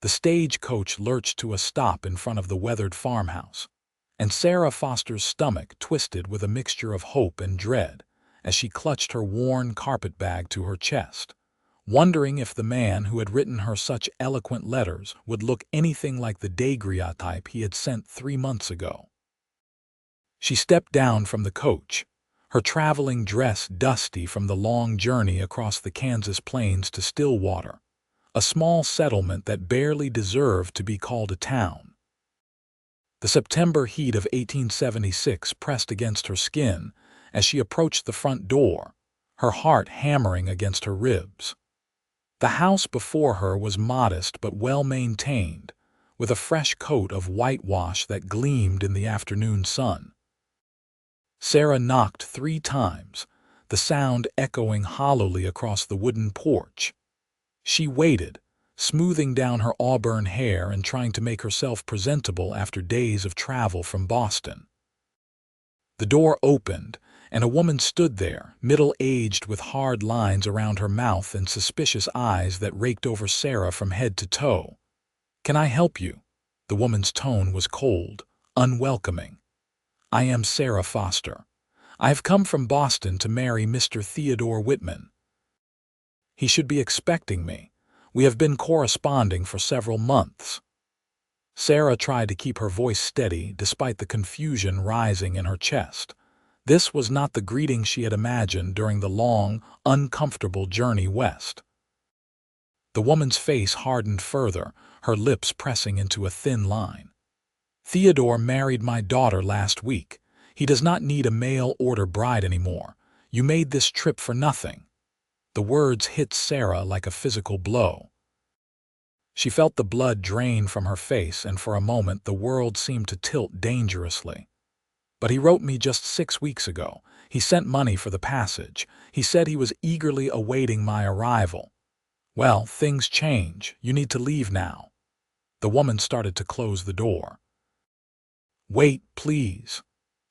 The stagecoach lurched to a stop in front of the weathered farmhouse, and Sarah Foster's stomach twisted with a mixture of hope and dread as she clutched her worn carpetbag to her chest, wondering if the man who had written her such eloquent letters would look anything like the daguerreotype he had sent 3 months ago. She stepped down from the coach, her traveling dress dusty from the long journey across the Kansas plains to Stillwater, a small settlement that barely deserved to be called a town. The September heat of 1876 pressed against her skin as she approached the front door, her heart hammering against her ribs. The house before her was modest but well-maintained, with a fresh coat of whitewash that gleamed in the afternoon sun. Sarah knocked 3 times, the sound echoing hollowly across the wooden porch. She waited, smoothing down her auburn hair and trying to make herself presentable after days of travel from Boston. The door opened, and a woman stood there, middle-aged with hard lines around her mouth and suspicious eyes that raked over Sarah from head to toe. "Can I help you?" The woman's tone was cold, unwelcoming. "I am Sarah Foster. I have come from Boston to marry Mr. Theodore Whitman. He should be expecting me. We have been corresponding for several months." Sarah tried to keep her voice steady despite the confusion rising in her chest. This was not the greeting she had imagined during the long, uncomfortable journey west. The woman's face hardened further, her lips pressing into a thin line. "Theodore married my daughter last week. He does not need a mail-order bride anymore. You made this trip for nothing." The words hit Sarah like a physical blow. She felt the blood drain from her face, and for a moment the world seemed to tilt dangerously. "But he wrote me just 6 weeks ago. He sent money for the passage. He said he was eagerly awaiting my arrival." "Well, things change. You need to leave now." The woman started to close the door. "Wait, please."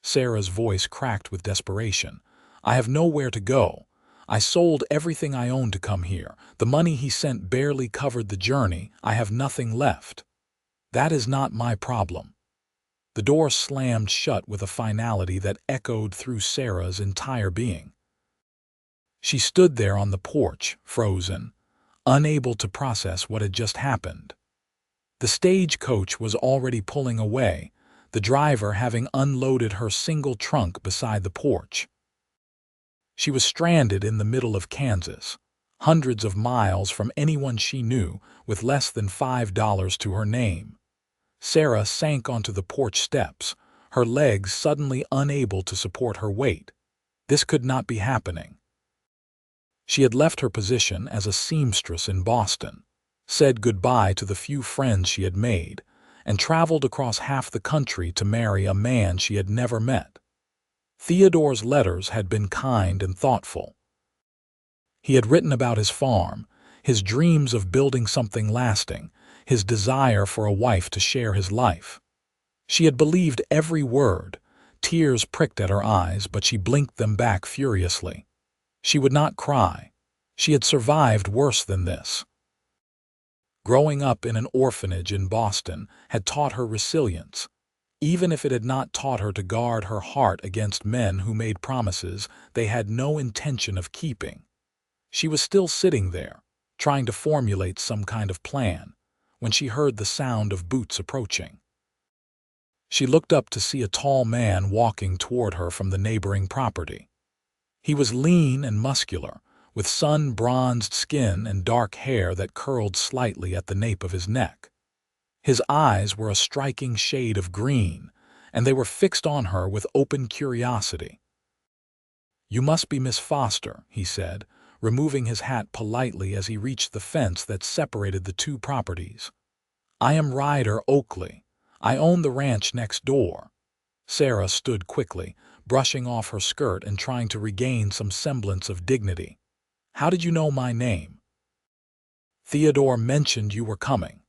Sarah's voice cracked with desperation. "I have nowhere to go. I sold everything I owned to come here. The money he sent barely covered the journey. I have nothing left." "That is not my problem." The door slammed shut with a finality that echoed through Sarah's entire being. She stood there on the porch, frozen, unable to process what had just happened. The stagecoach was already pulling away, the driver having unloaded her single trunk beside the porch. She was stranded in the middle of Kansas, hundreds of miles from anyone she knew, with less than $5 to her name. Sarah sank onto the porch steps, her legs suddenly unable to support her weight. This could not be happening. She had left her position as a seamstress in Boston, said goodbye to the few friends she had made, and traveled across half the country to marry a man she had never met. Theodore's letters had been kind and thoughtful. He had written about his farm, his dreams of building something lasting, his desire for a wife to share his life. She had believed every word. Tears pricked at her eyes, but she blinked them back furiously. She would not cry. She had survived worse than this. Growing up in an orphanage in Boston had taught her resilience, even if it had not taught her to guard her heart against men who made promises they had no intention of keeping. She was still sitting there, trying to formulate some kind of plan, when she heard the sound of boots approaching. She looked up to see a tall man walking toward her from the neighboring property. He was lean and muscular, with sun-bronzed skin and dark hair that curled slightly at the nape of his neck. His eyes were a striking shade of green, and they were fixed on her with open curiosity. "You must be Miss Foster," he said, removing his hat politely as he reached the fence that separated the 2 properties. "I am Ryder Oakley. I own the ranch next door." Sarah stood quickly, brushing off her skirt and trying to regain some semblance of dignity. "How did you know my name?" "Theodore mentioned you were coming,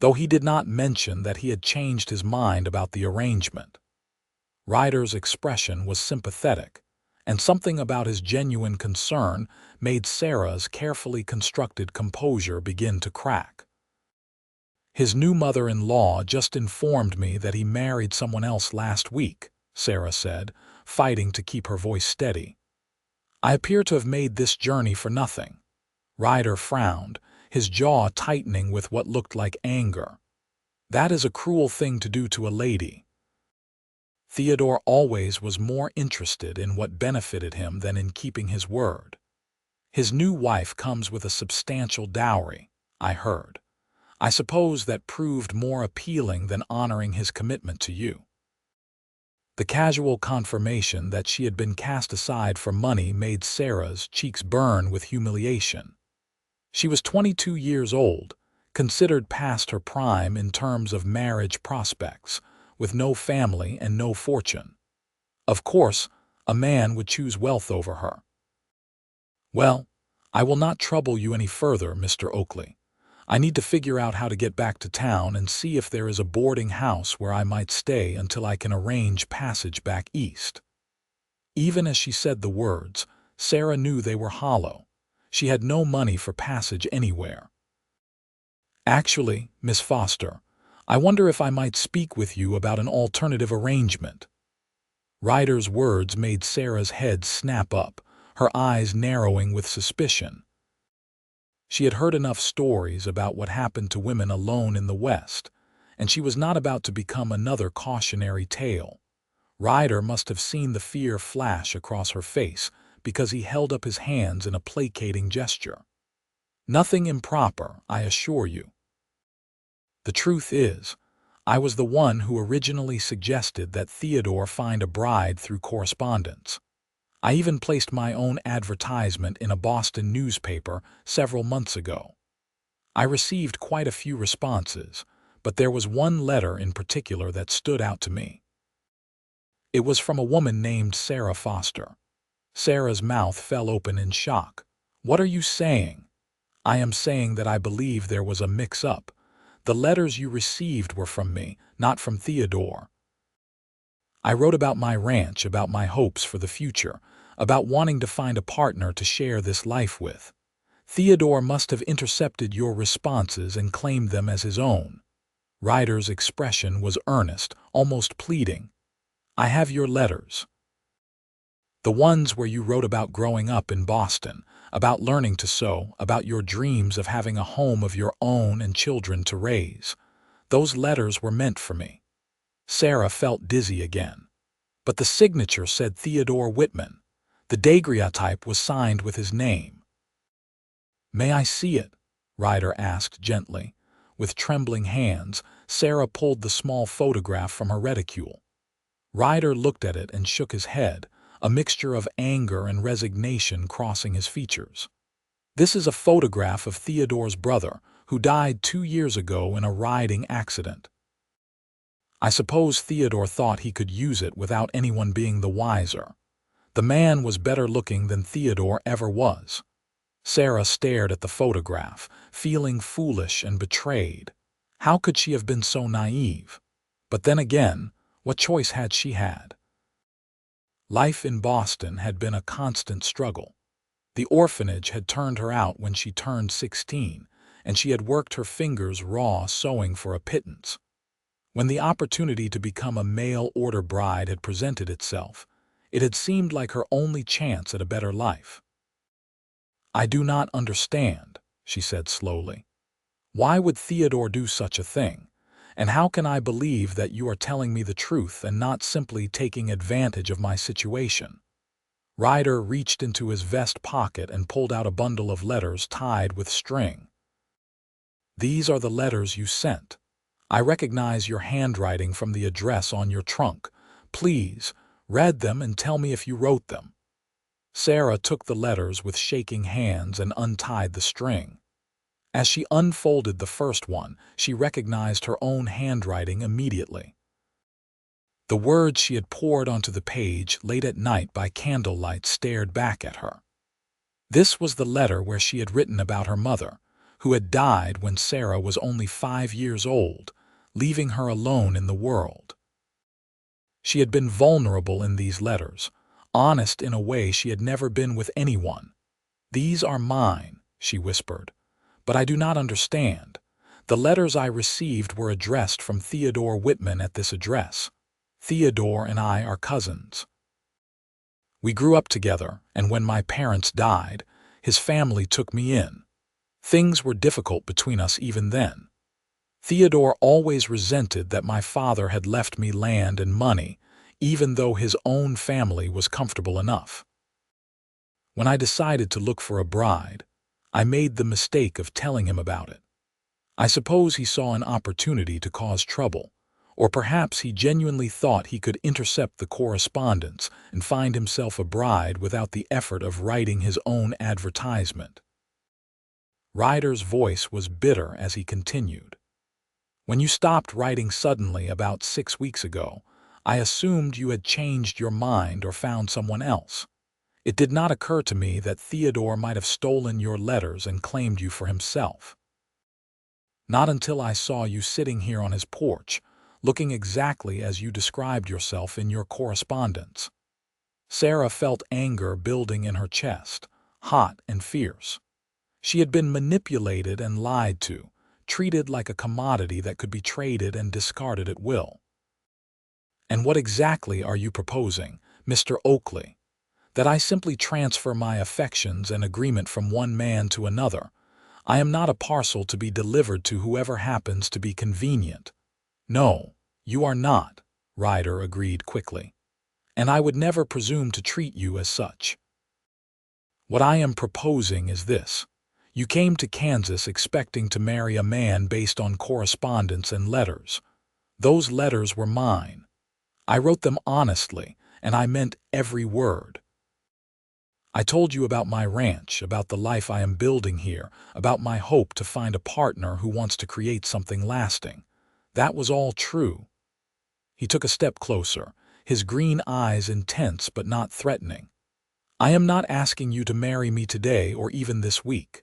though he did not mention that he had changed his mind about the arrangement." Ryder's expression was sympathetic, and something about his genuine concern made Sarah's carefully constructed composure begin to crack. His new mother-in-law just informed me that he married someone else last week, Sarah said, fighting to keep her voice steady. I appear to have made this journey for nothing. Ryder frowned, his jaw tightening with what looked like anger. That is a cruel thing to do to a lady. Theodore always was more interested in what benefited him than in keeping his word. His new wife comes with a substantial dowry, I heard. I suppose that proved more appealing than honoring his commitment to you. The casual confirmation that she had been cast aside for money made Sarah's cheeks burn with humiliation. She was 22 years old, considered past her prime in terms of marriage prospects, with no family and no fortune. Of course, a man would choose wealth over her. Well, I will not trouble you any further, Mr. Oakley. I need to figure out how to get back to town and see if there is a boarding house where I might stay until I can arrange passage back east. Even as she said the words, Sarah knew they were hollow. She had no money for passage anywhere. Actually, Miss Foster, I wonder if I might speak with you about an alternative arrangement. Ryder's words made Sarah's head snap up, her eyes narrowing with suspicion. She had heard enough stories about what happened to women alone in the West, and she was not about to become another cautionary tale. Ryder must have seen the fear flash across her face because he held up his hands in a placating gesture. Nothing improper, I assure you. The truth is, I was the one who originally suggested that Theodore find a bride through correspondence. I even placed my own advertisement in a Boston newspaper several months ago. I received quite a few responses, but there was one letter in particular that stood out to me. It was from a woman named Sarah Foster. Sarah's mouth fell open in shock. What are you saying? I am saying that I believe there was a mix-up. The letters you received were from me, not from Theodore. I wrote about my ranch, about my hopes for the future, about wanting to find a partner to share this life with. Theodore must have intercepted your responses and claimed them as his own. Ryder's expression was earnest, almost pleading. I have your letters. The ones where you wrote about growing up in Boston, about learning to sew, about your dreams of having a home of your own and children to raise. Those letters were meant for me. Sarah felt dizzy again. But the signature said Theodore Whitman. The daguerreotype was signed with his name. May I see it? Ryder asked gently. With trembling hands, Sarah pulled the small photograph from her reticule. Ryder looked at it and shook his head, a mixture of anger and resignation crossing his features. This is a photograph of Theodore's brother, who died 2 years ago in a riding accident. I suppose Theodore thought he could use it without anyone being the wiser. The man was better looking than Theodore ever was. Sarah stared at the photograph, feeling foolish and betrayed. How could she have been so naive? But then again, what choice had she had? Life in Boston had been a constant struggle. The orphanage had turned her out when she turned 16, and she had worked her fingers raw sewing for a pittance. When the opportunity to become a mail-order bride had presented itself, it had seemed like her only chance at a better life. I do not understand, she said slowly. Why would Theodore do such a thing? And how can I believe that you are telling me the truth and not simply taking advantage of my situation? Ryder reached into his vest pocket and pulled out a bundle of letters tied with string. These are the letters you sent. I recognize your handwriting from the address on your trunk. Please, read them and tell me if you wrote them. Sarah took the letters with shaking hands and untied the string. As she unfolded the first one, she recognized her own handwriting immediately. The words she had poured onto the page late at night by candlelight stared back at her. This was the letter where she had written about her mother, who had died when Sarah was only 5 years old, leaving her alone in the world. She had been vulnerable in these letters, honest in a way she had never been with anyone. These are mine, she whispered, but I do not understand. The letters I received were addressed from Theodore Whitman at this address. Theodore and I are cousins. We grew up together, and when my parents died, his family took me in. Things were difficult between us even then. Theodore always resented that my father had left me land and money, even though his own family was comfortable enough. When I decided to look for a bride, I made the mistake of telling him about it. I suppose he saw an opportunity to cause trouble, or perhaps he genuinely thought he could intercept the correspondence and find himself a bride without the effort of writing his own advertisement. Ryder's voice was bitter as he continued. When you stopped writing suddenly about 6 weeks ago, I assumed you had changed your mind or found someone else. It did not occur to me that Theodore might have stolen your letters and claimed you for himself. Not until I saw you sitting here on his porch, looking exactly as you described yourself in your correspondence. Sarah felt anger building in her chest, hot and fierce. She had been manipulated and lied to, treated like a commodity that could be traded and discarded at will. And what exactly are you proposing, Mr. Oakley? That I simply transfer my affections and agreement from one man to another? I am not a parcel to be delivered to whoever happens to be convenient. No, you are not, Ryder agreed quickly. And I would never presume to treat you as such. What I am proposing is this. You came to Kansas expecting to marry a man based on correspondence and letters. Those letters were mine. I wrote them honestly, and I meant every word. I told you about my ranch, about the life I am building here, about my hope to find a partner who wants to create something lasting. That was all true. He took a step closer, his green eyes intense but not threatening. I am not asking you to marry me today or even this week.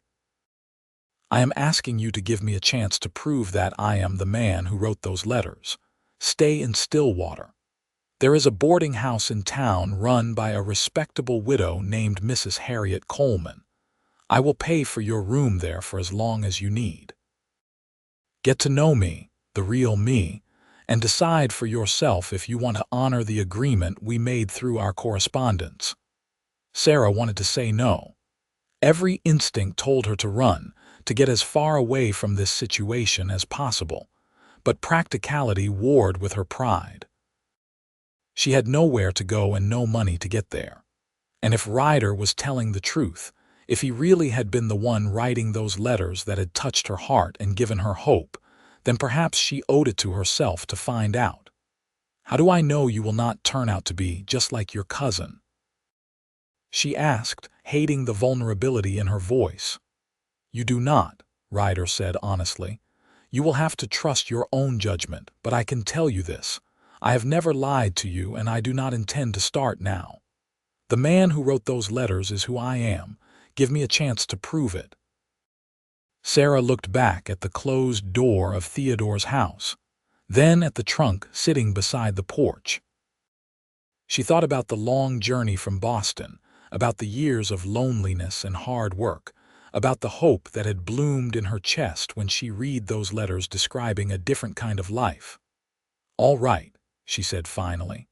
I am asking you to give me a chance to prove that I am the man who wrote those letters. Stay in Stillwater. There is a boarding house in town run by a respectable widow named Mrs. Harriet Coleman. I will pay for your room there for as long as you need. Get to know me, the real me, and decide for yourself if you want to honor the agreement we made through our correspondence. Sarah wanted to say no. Every instinct told her to run, to get as far away from this situation as possible, but practicality warred with her pride. She had nowhere to go and no money to get there. And if Ryder was telling the truth, if he really had been the one writing those letters that had touched her heart and given her hope, then perhaps she owed it to herself to find out. How do I know you will not turn out to be just like your cousin? She asked, hating the vulnerability in her voice. You do not, Ryder said honestly. You will have to trust your own judgment, but I can tell you this. I have never lied to you, and I do not intend to start now. The man who wrote those letters is who I am. Give me a chance to prove it. Sarah looked back at the closed door of Theodore's house, then at the trunk sitting beside the porch. She thought about the long journey from Boston, about the years of loneliness and hard work, about the hope that had bloomed in her chest when she read those letters describing a different kind of life. All right, she said finally.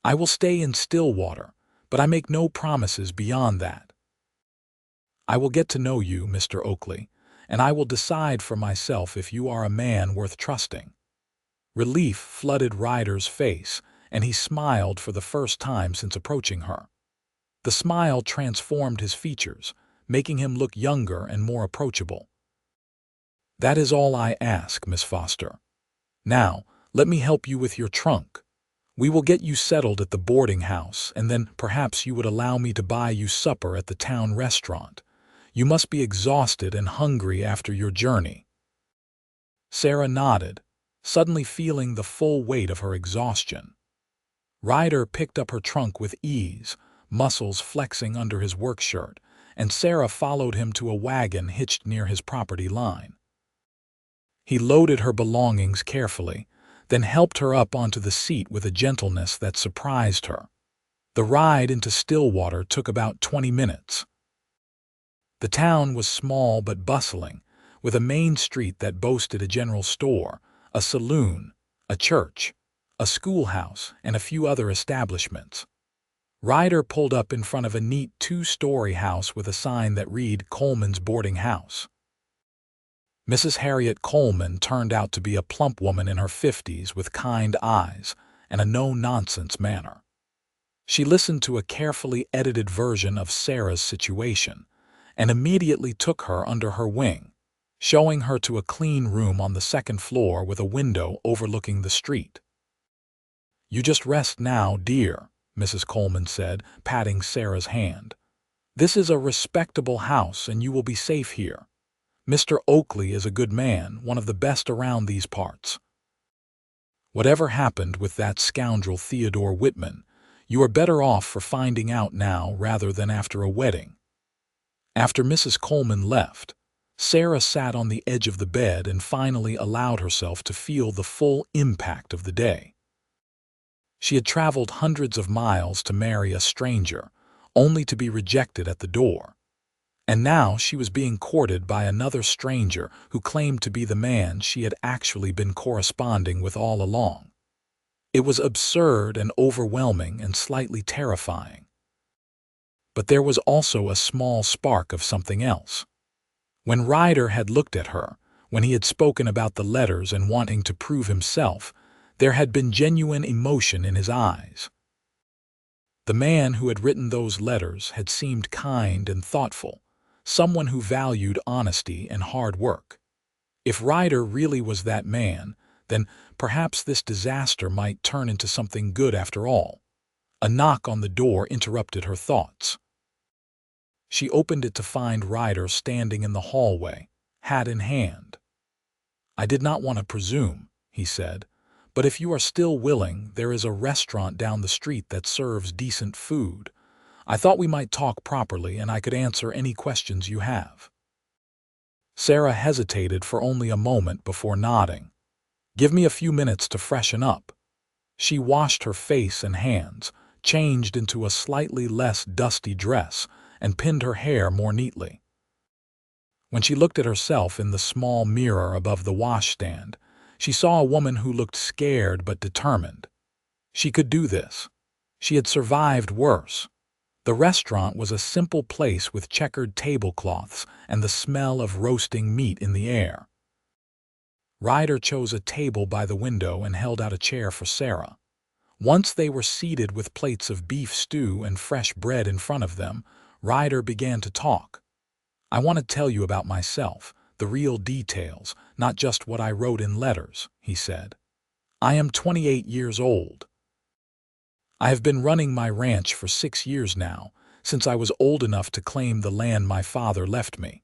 I will stay in Stillwater, but I make no promises beyond that. I will get to know you, Mr. Oakley, and I will decide for myself if you are a man worth trusting. Relief flooded Ryder's face, and he smiled for the first time since approaching her. The smile transformed his features, making him look younger and more approachable. That is all I ask, Miss Foster. Now, let me help you with your trunk. We will get you settled at the boarding house, and then perhaps you would allow me to buy you supper at the town restaurant. You must be exhausted and hungry after your journey. Sarah nodded, suddenly feeling the full weight of her exhaustion. Ryder picked up her trunk with ease, muscles flexing under his work shirt, and Sarah followed him to a wagon hitched near his property line. He loaded her belongings carefully, then helped her up onto the seat with a gentleness that surprised her. The ride into Stillwater took about 20 minutes. The town was small but bustling, with a main street that boasted a general store, a saloon, a church, a schoolhouse, and a few other establishments. Ryder pulled up in front of a neat two-story house with a sign that read Coleman's Boarding House. Mrs. Harriet Coleman turned out to be a plump woman in her 50s with kind eyes and a no-nonsense manner. She listened to a carefully edited version of Sarah's situation and immediately took her under her wing, showing her to a clean room on the second floor with a window overlooking the street. "You just rest now, dear," Mrs. Coleman said, patting Sarah's hand. "This is a respectable house and you will be safe here. Mr. Oakley is a good man, one of the best around these parts. Whatever happened with that scoundrel Theodore Whitman, you are better off for finding out now rather than after a wedding." After Mrs. Coleman left, Sarah sat on the edge of the bed and finally allowed herself to feel the full impact of the day. She had traveled hundreds of miles to marry a stranger, only to be rejected at the door. And now she was being courted by another stranger who claimed to be the man she had actually been corresponding with all along. It was absurd and overwhelming and slightly terrifying. But there was also a small spark of something else. When Ryder had looked at her, when he had spoken about the letters and wanting to prove himself, there had been genuine emotion in his eyes. The man who had written those letters had seemed kind and thoughtful, someone who valued honesty and hard work. If Ryder really was that man, then perhaps this disaster might turn into something good after all. A knock on the door interrupted her thoughts. She opened it to find Ryder standing in the hallway, hat in hand. "I did not want to presume," he said, "but if you are still willing, there is a restaurant down the street that serves decent food. I thought we might talk properly and I could answer any questions you have." Sarah hesitated for only a moment before nodding. "Give me a few minutes to freshen up." She washed her face and hands, changed into a slightly less dusty dress, and pinned her hair more neatly. When she looked at herself in the small mirror above the washstand, she saw a woman who looked scared but determined. She could do this. She had survived worse. The restaurant was a simple place with checkered tablecloths and the smell of roasting meat in the air. Ryder chose a table by the window and held out a chair for Sarah. Once they were seated with plates of beef stew and fresh bread in front of them, Ryder began to talk. "I want to tell you about myself, the real details, not just what I wrote in letters," he said. "I am 28 years old. I have been running my ranch for 6 years now, since I was old enough to claim the land my father left me.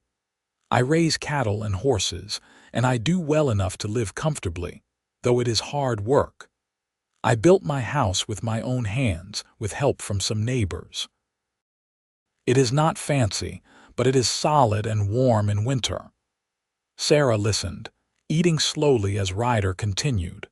I raise cattle and horses, and I do well enough to live comfortably, though it is hard work. I built my house with my own hands, with help from some neighbors. It is not fancy, but it is solid and warm in winter." Sarah listened, eating slowly as Ryder continued.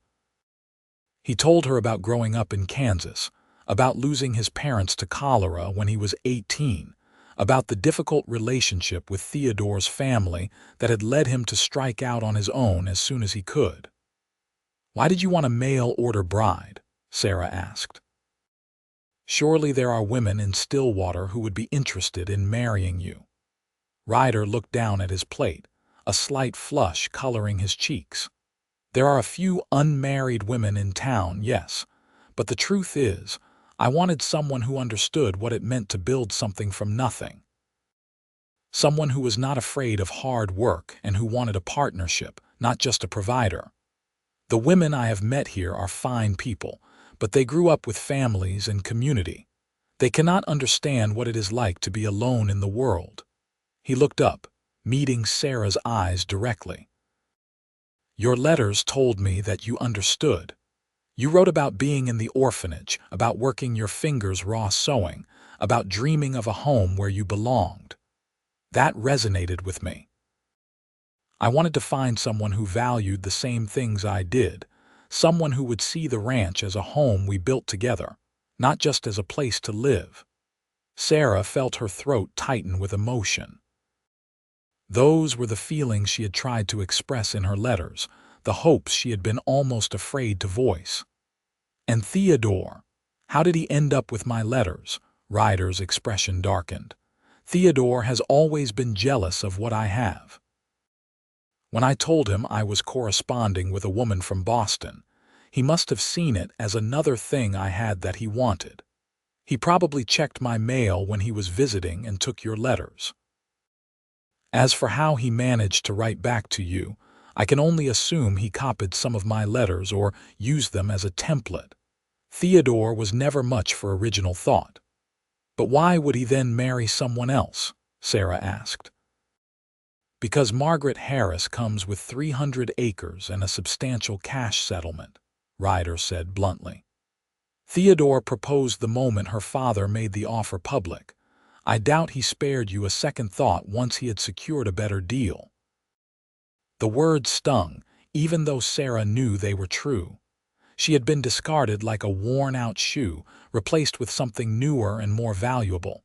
He told her about growing up in Kansas, about losing his parents to cholera when he was 18, about the difficult relationship with Theodore's family that had led him to strike out on his own as soon as he could. "Why did you want a mail-order bride?" Sarah asked. "Surely there are women in Stillwater who would be interested in marrying you." Ryder looked down at his plate, a slight flush coloring his cheeks. "There are a few unmarried women in town, yes, but the truth is, I wanted someone who understood what it meant to build something from nothing. Someone who was not afraid of hard work and who wanted a partnership, not just a provider. The women I have met here are fine people, but they grew up with families and community. They cannot understand what it is like to be alone in the world." He looked up, meeting Sarah's eyes directly. "Your letters told me that you understood. You wrote about being in the orphanage, about working your fingers raw sewing, about dreaming of a home where you belonged. That resonated with me. I wanted to find someone who valued the same things I did, someone who would see the ranch as a home we built together, not just as a place to live." Sarah felt her throat tighten with emotion. Those were the feelings she had tried to express in her letters, the hopes she had been almost afraid to voice. And Theodore, how did he end up with my letters? Ryder's expression darkened. Theodore has always been jealous of what I have. When I told him I was corresponding with a woman from Boston, he must have seen it as another thing I had that he wanted. He probably checked my mail when he was visiting and took your letters. As for how he managed to write back to you, I can only assume he copied some of my letters or used them as a template. Theodore was never much for original thought. But why would he then marry someone else? Sarah asked. Because Margaret Harris comes with 300 acres and a substantial cash settlement, Ryder said bluntly. Theodore proposed the moment her father made the offer public. I doubt he spared you a second thought once he had secured a better deal. The words stung, even though Sarah knew they were true. She had been discarded like a worn-out shoe, replaced with something newer and more valuable.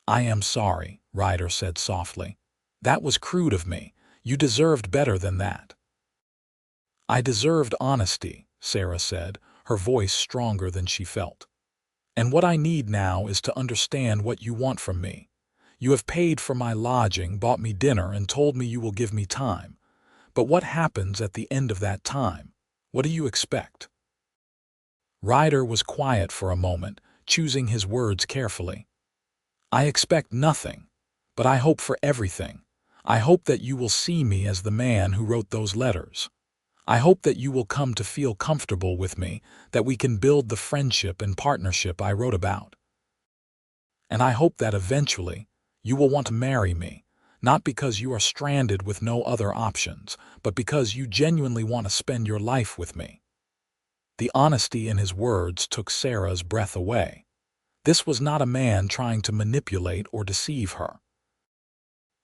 I am sorry, Ryder said softly. That was crude of me. You deserved better than that. I deserved honesty, Sarah said, her voice stronger than she felt. And what I need now is to understand what you want from me. You have paid for my lodging, bought me dinner, and told me you will give me time. But what happens at the end of that time? What do you expect? Ryder was quiet for a moment, choosing his words carefully. I expect nothing, but I hope for everything. I hope that you will see me as the man who wrote those letters. I hope that you will come to feel comfortable with me, that we can build the friendship and partnership I wrote about. And I hope that eventually you will want to marry me, not because you are stranded with no other options, but because you genuinely want to spend your life with me. The honesty in his words took Sarah's breath away. This was not a man trying to manipulate or deceive her.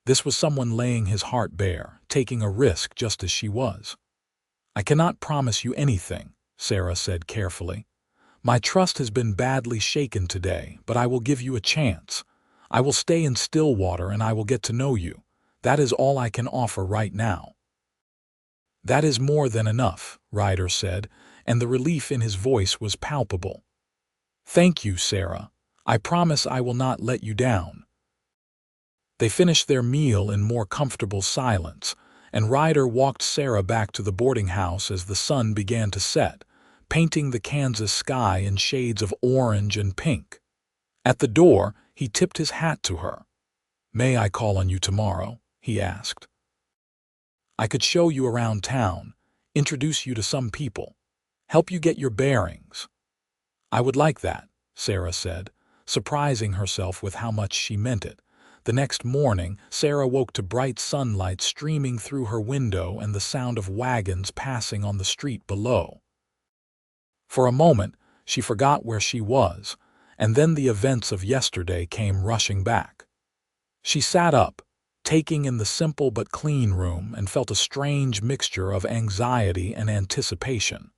This was someone laying his heart bare, taking a risk just as she was. I cannot promise you anything, Sarah said carefully. My trust has been badly shaken today, but I will give you a chance. I will stay in Stillwater and I will get to know you. That is all I can offer right now. That is more than enough, Ryder said, and the relief in his voice was palpable. Thank you, Sarah. I promise I will not let you down. They finished their meal in more comfortable silence, and Ryder walked Sarah back to the boarding house as the sun began to set, painting the Kansas sky in shades of orange and pink. At the door, he tipped his hat to her. May I call on you tomorrow? He asked. I could show you around town, introduce you to some people, help you get your bearings. I would like that, Sarah said, surprising herself with how much she meant it. The next morning, Sarah woke to bright sunlight streaming through her window and the sound of wagons passing on the street below. For a moment, she forgot where she was, and then the events of yesterday came rushing back. She sat up, taking in the simple but clean room, and felt a strange mixture of anxiety and anticipation.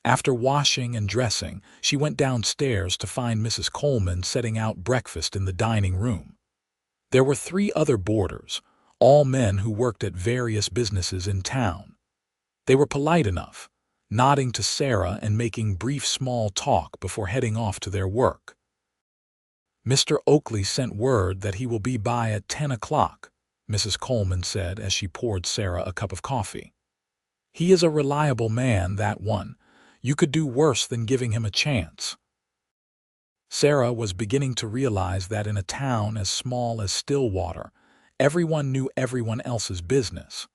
After washing and dressing, she went downstairs to find Mrs. Coleman setting out breakfast in the dining room. There were 3 other boarders, all men who worked at various businesses in town. They were polite enough, nodding to Sarah and making brief small talk before heading off to their work. Mr. Oakley sent word that he will be by at 10 o'clock, Mrs. Coleman said as she poured Sarah a cup of coffee. He is a reliable man, that one. You could do worse than giving him a chance. Sarah was beginning to realize that in a town as small as Stillwater, everyone knew everyone else's business.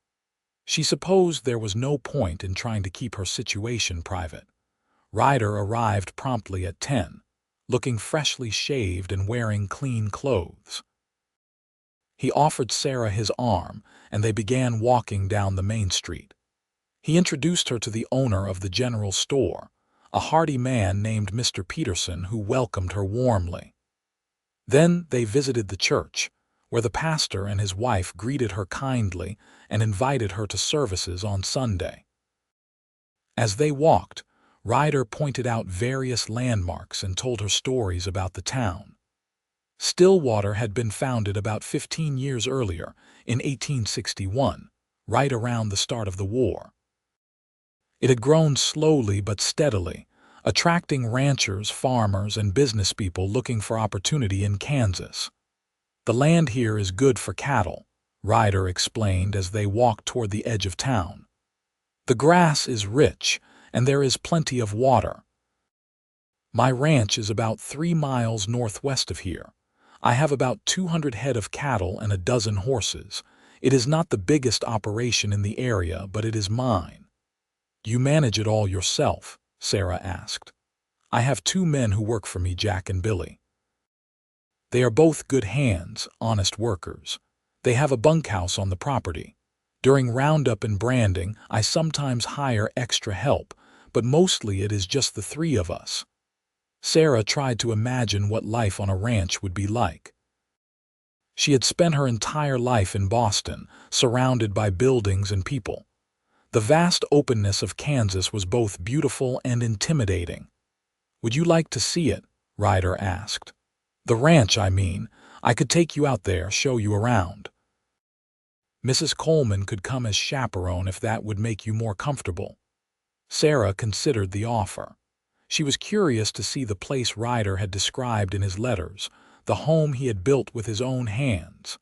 She supposed there was no point in trying to keep her situation private. Ryder arrived promptly at 10, looking freshly shaved and wearing clean clothes. He offered Sarah his arm, and they began walking down the main street. He introduced her to the owner of the general store, a hearty man named Mr. Peterson who welcomed her warmly. Then they visited the church, where the pastor and his wife greeted her kindly and invited her to services on Sunday. As they walked, Ryder pointed out various landmarks and told her stories about the town. Stillwater had been founded about 15 years earlier, in 1861, right around the start of the war. It had grown slowly but steadily, attracting ranchers, farmers, and businesspeople looking for opportunity in Kansas. "The land here is good for cattle," Ryder explained as they walked toward the edge of town. "The grass is rich, and there is plenty of water. My ranch is about 3 miles northwest of here. I have about 200 head of cattle and a dozen horses. It is not the biggest operation in the area, but it is mine." "You manage it all yourself?" Sarah asked. "I have 2 men who work for me, Jack and Billy. They are both good hands, honest workers. They have a bunkhouse on the property. During roundup and branding, I sometimes hire extra help, but mostly it is just the 3 of us." Sarah tried to imagine what life on a ranch would be like. She had spent her entire life in Boston, surrounded by buildings and people. The vast openness of Kansas was both beautiful and intimidating. "Would you like to see it?" Ryder asked. "The ranch, I mean. I could take you out there, show you around. Mrs. Coleman could come as chaperone if that would make you more comfortable." Sarah considered the offer. She was curious to see the place Ryder had described in his letters, the home he had built with his own hands.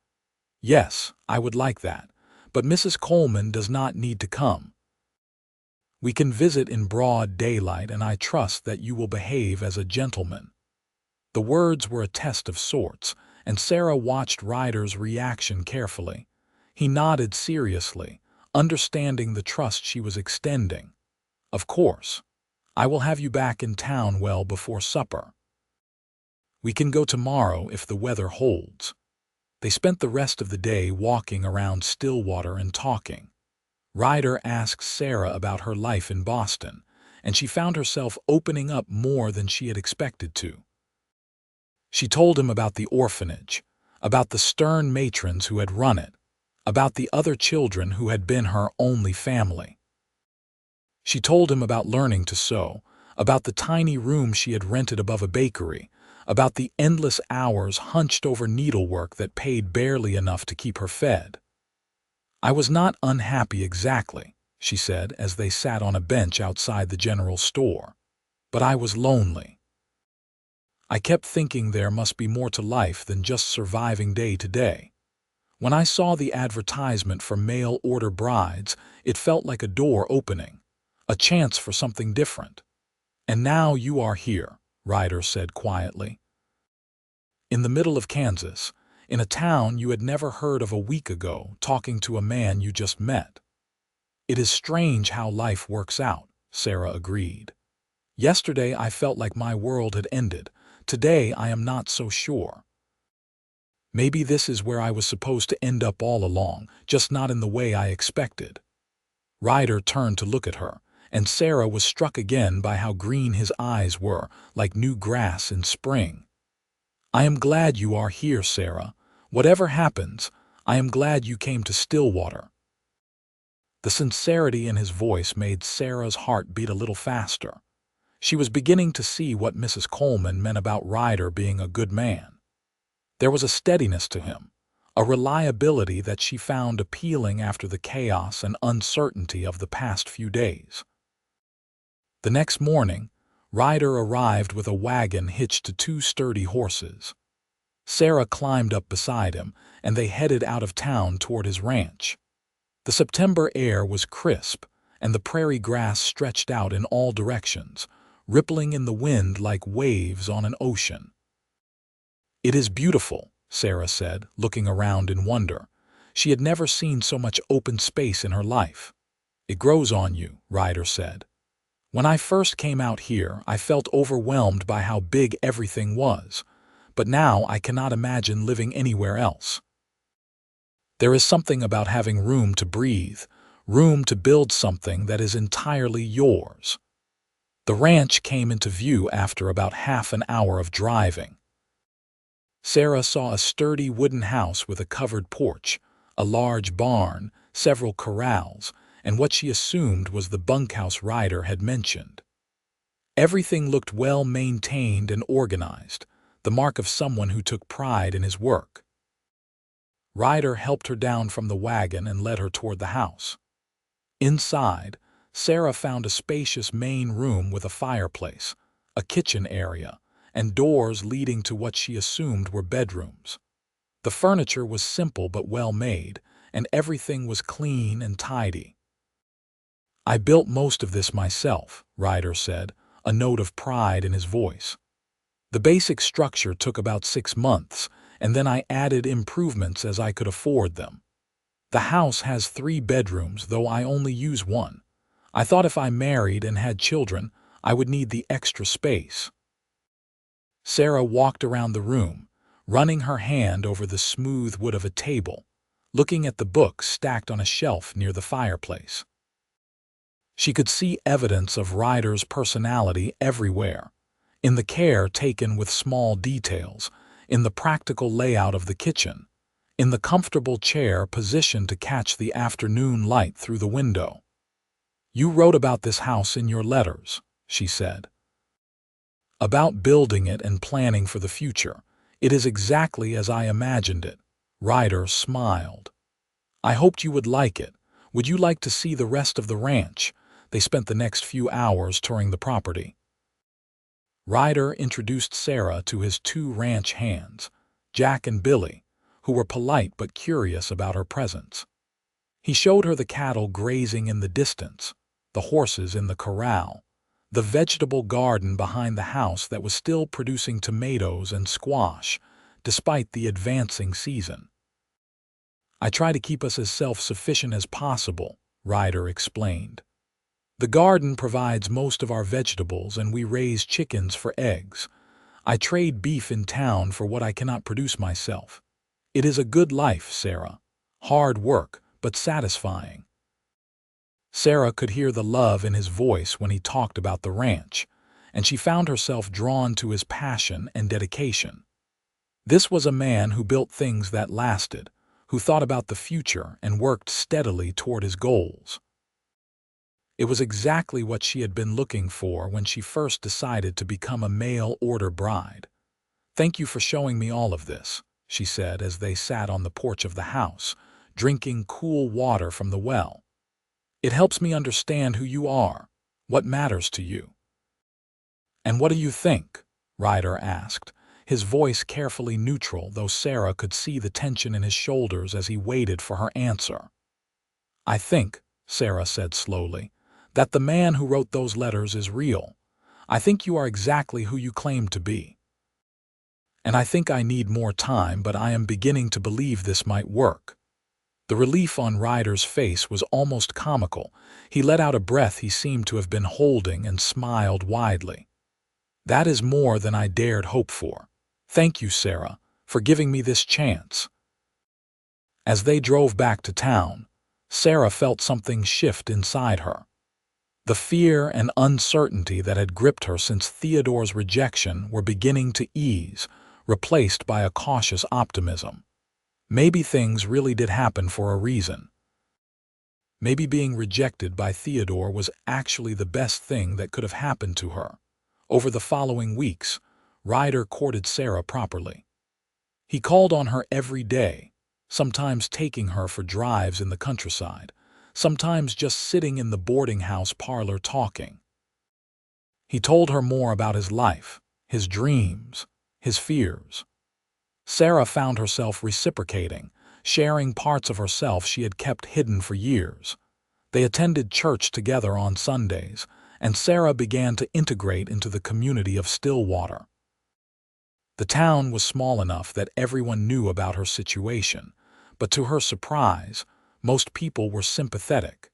"Yes, I would like that, but Mrs. Coleman does not need to come. We can visit in broad daylight, and I trust that you will behave as a gentleman." The words were a test of sorts, and Sarah watched Ryder's reaction carefully. He nodded seriously, understanding the trust she was extending. "Of course. I will have you back in town well before supper. We can go tomorrow if the weather holds." They spent the rest of the day walking around Stillwater and talking. Ryder asked Sarah about her life in Boston, and she found herself opening up more than she had expected to. She told him about the orphanage, about the stern matrons who had run it, about the other children who had been her only family. She told him about learning to sew, about the tiny room she had rented above a bakery, about the endless hours hunched over needlework that paid barely enough to keep her fed. "I was not unhappy exactly," she said as they sat on a bench outside the general store, "but I was lonely. I kept thinking there must be more to life than just surviving day to day. When I saw the advertisement for mail-order brides, it felt like a door opening, a chance for something different. And now you are here," Ryder said quietly. "In the middle of Kansas, in a town you had never heard of a week ago, talking to a man you just met." "It is strange how life works out," Sarah agreed. "Yesterday I felt like my world had ended. Today I am not so sure. Maybe this is where I was supposed to end up all along, just not in the way I expected." Ryder turned to look at her, and Sarah was struck again by how green his eyes were, like new grass in spring. "I am glad you are here, Sarah. Whatever happens, I am glad you came to Stillwater." The sincerity in his voice made Sarah's heart beat a little faster. She was beginning to see what Mrs. Coleman meant about Ryder being a good man. There was a steadiness to him, a reliability that she found appealing after the chaos and uncertainty of the past few days. The next morning, Ryder arrived with a wagon hitched to 2 sturdy horses. Sarah climbed up beside him, and they headed out of town toward his ranch. The September air was crisp, and the prairie grass stretched out in all directions, rippling in the wind like waves on an ocean. "It is beautiful," Sarah said, looking around in wonder. She had never seen so much open space in her life. "It grows on you," Ryder said. "When I first came out here, I felt overwhelmed by how big everything was, but now I cannot imagine living anywhere else. There is something about having room to breathe, room to build something that is entirely yours." The ranch came into view after about half an hour of driving. Sarah saw a sturdy wooden house with a covered porch, a large barn, several corrals, and what she assumed was the bunkhouse Ryder had mentioned. Everything looked well maintained and organized, the mark of someone who took pride in his work. Ryder helped her down from the wagon and led her toward the house. Inside, Sarah found a spacious main room with a fireplace, a kitchen area, and doors leading to what she assumed were bedrooms. The furniture was simple but well made, and everything was clean and tidy. "I built most of this myself," Ryder said, a note of pride in his voice. "The basic structure took about 6 months, and then I added improvements as I could afford them. The house has 3 bedrooms, though I only use one. I thought if I married and had children, I would need the extra space." Sarah walked around the room, running her hand over the smooth wood of a table, looking at the books stacked on a shelf near the fireplace. She could see evidence of Ryder's personality everywhere, in the care taken with small details, in the practical layout of the kitchen, in the comfortable chair positioned to catch the afternoon light through the window. "You wrote about this house in your letters," she said. "About building it and planning for the future. It is exactly as I imagined it." Ryder smiled. "I hoped you would like it. Would you like to see the rest of the ranch?" They spent the next few hours touring the property. Ryder introduced Sarah to his 2 ranch hands, Jack and Billy, who were polite but curious about her presence. He showed her the cattle grazing in the distance, the horses in the corral, the vegetable garden behind the house that was still producing tomatoes and squash, despite the advancing season. "I try to keep us as self-sufficient as possible," Ryder explained. "The garden provides most of our vegetables and we raise chickens for eggs. I trade beef in town for what I cannot produce myself. It is a good life, Sarah. Hard work, but satisfying." Sarah could hear the love in his voice when he talked about the ranch, and she found herself drawn to his passion and dedication. This was a man who built things that lasted, who thought about the future and worked steadily toward his goals. It was exactly what she had been looking for when she first decided to become a mail-order bride. "Thank you for showing me all of this," she said as they sat on the porch of the house, drinking cool water from the well. "It helps me understand who you are, what matters to you." "And what do you think?" Ryder asked, his voice carefully neutral, though Sarah could see the tension in his shoulders as he waited for her answer. "I think," Sarah said slowly, "that the man who wrote those letters is real. I think you are exactly who you claim to be. And I think I need more time, but I am beginning to believe this might work." The relief on Ryder's face was almost comical. He let out a breath he seemed to have been holding and smiled widely. "That is more than I dared hope for. Thank you, Sarah, for giving me this chance." As they drove back to town, Sarah felt something shift inside her. The fear and uncertainty that had gripped her since Theodore's rejection were beginning to ease, replaced by a cautious optimism. Maybe things really did happen for a reason. Maybe being rejected by Theodore was actually the best thing that could have happened to her. Over the following weeks, Ryder courted Sarah properly. He called on her every day, sometimes taking her for drives in the countryside, sometimes just sitting in the boarding house parlor talking. He told her more about his life, his dreams, his fears. Sarah found herself reciprocating, sharing parts of herself she had kept hidden for years. They attended church together on Sundays, and Sarah began to integrate into the community of Stillwater. The town was small enough that everyone knew about her situation, but to her surprise, most people were sympathetic.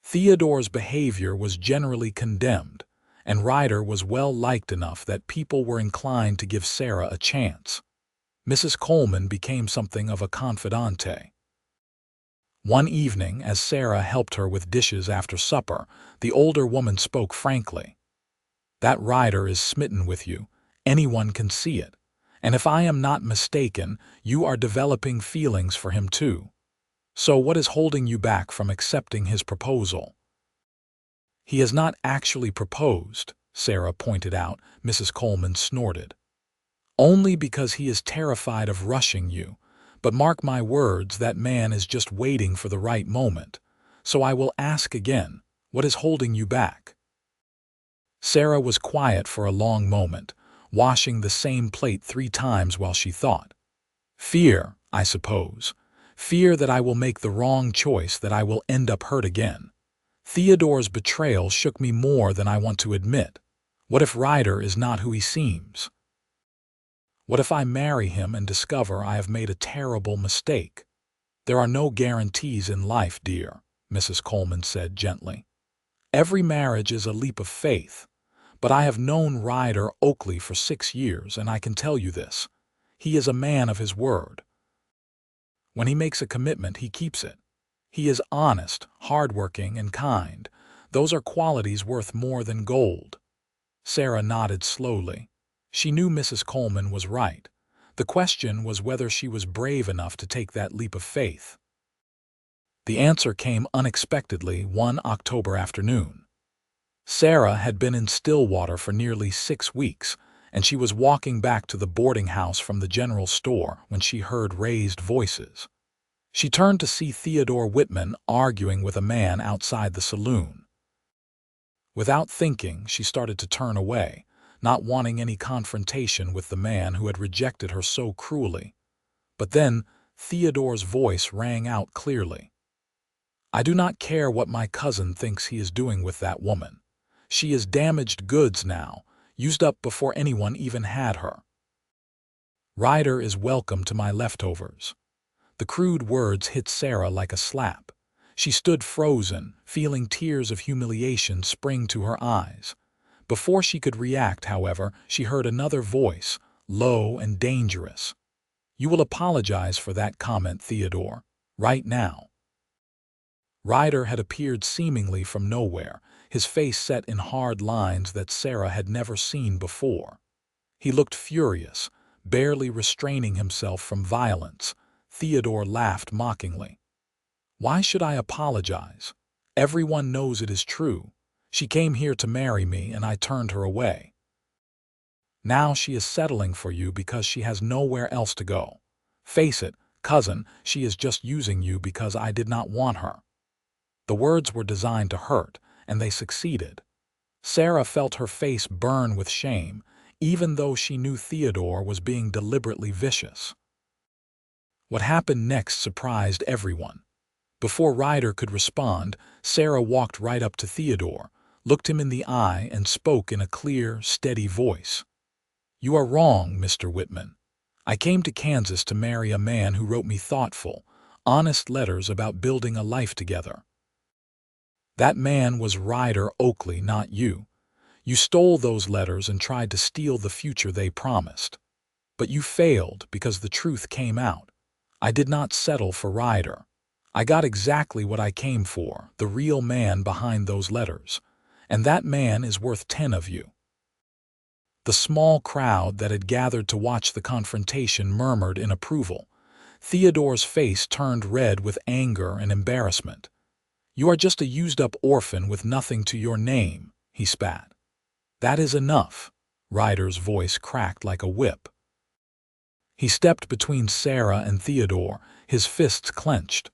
Theodore's behavior was generally condemned, and Ryder was well-liked enough that people were inclined to give Sarah a chance. Mrs. Coleman became something of a confidante. One evening, as Sarah helped her with dishes after supper, the older woman spoke frankly. "That Ryder is smitten with you. Anyone can see it. And if I am not mistaken, you are developing feelings for him too. So what is holding you back from accepting his proposal?" "He has not actually proposed," Sarah pointed out. Mrs. Coleman snorted. Only because he is terrified of rushing you. But mark my words, that man is just waiting for the right moment. So I will ask again, what is holding you back?" Sarah was quiet for a long moment, washing the same plate 3 times while she thought. "Fear, I suppose. Fear that I will make the wrong choice, that I will end up hurt again. Theodore's betrayal shook me more than I want to admit. What if Ryder is not who he seems? What if I marry him and discover I have made a terrible mistake?" "There are no guarantees in life, dear," Mrs. Coleman said gently. "Every marriage is a leap of faith. But I have known Ryder Oakley for 6 years, and I can tell you this. He is a man of his word. When he makes a commitment, he keeps it. He is honest, hardworking, and kind. Those are qualities worth more than gold." Sarah nodded slowly. She knew Mrs. Coleman was right. The question was whether she was brave enough to take that leap of faith. The answer came unexpectedly one October afternoon. Sarah had been in Stillwater for nearly 6 weeks, and she was walking back to the boarding house from the general store when she heard raised voices. She turned to see Theodore Whitman arguing with a man outside the saloon. Without thinking, she started to turn away, not wanting any confrontation with the man who had rejected her so cruelly. But then Theodore's voice rang out clearly. "I do not care what my cousin thinks he is doing with that woman. She is damaged goods now, used up before anyone even had her. Ryder is welcome to my leftovers." The crude words hit Sarah like a slap. She stood frozen, feeling tears of humiliation spring to her eyes. Before she could react, however, she heard another voice, low and dangerous. "You will apologize for that comment, Theodore, right now." Ryder had appeared seemingly from nowhere, his face set in hard lines that Sarah had never seen before. He looked furious, barely restraining himself from violence. Theodore laughed mockingly. "Why should I apologize? Everyone knows it is true. She came here to marry me, and I turned her away. Now she is settling for you because she has nowhere else to go. Face it, cousin, she is just using you because I did not want her." The words were designed to hurt, and they succeeded. Sarah felt her face burn with shame, even though she knew Theodore was being deliberately vicious. What happened next surprised everyone. Before Ryder could respond, Sarah walked right up to Theodore, looked him in the eye, and spoke in a clear, steady voice. "You are wrong, Mr. Whitman. I came to Kansas to marry a man who wrote me thoughtful, honest letters about building a life together. That man was Ryder Oakley, not you. You stole those letters and tried to steal the future they promised. But you failed because the truth came out. I did not settle for Ryder. I got exactly what I came for, the real man behind those letters. And that man is worth 10 of you." The small crowd that had gathered to watch the confrontation murmured in approval. Theodore's face turned red with anger and embarrassment. "You are just a used-up orphan with nothing to your name," he spat. "That is enough." Ryder's voice cracked like a whip. He stepped between Sarah and Theodore, his fists clenched.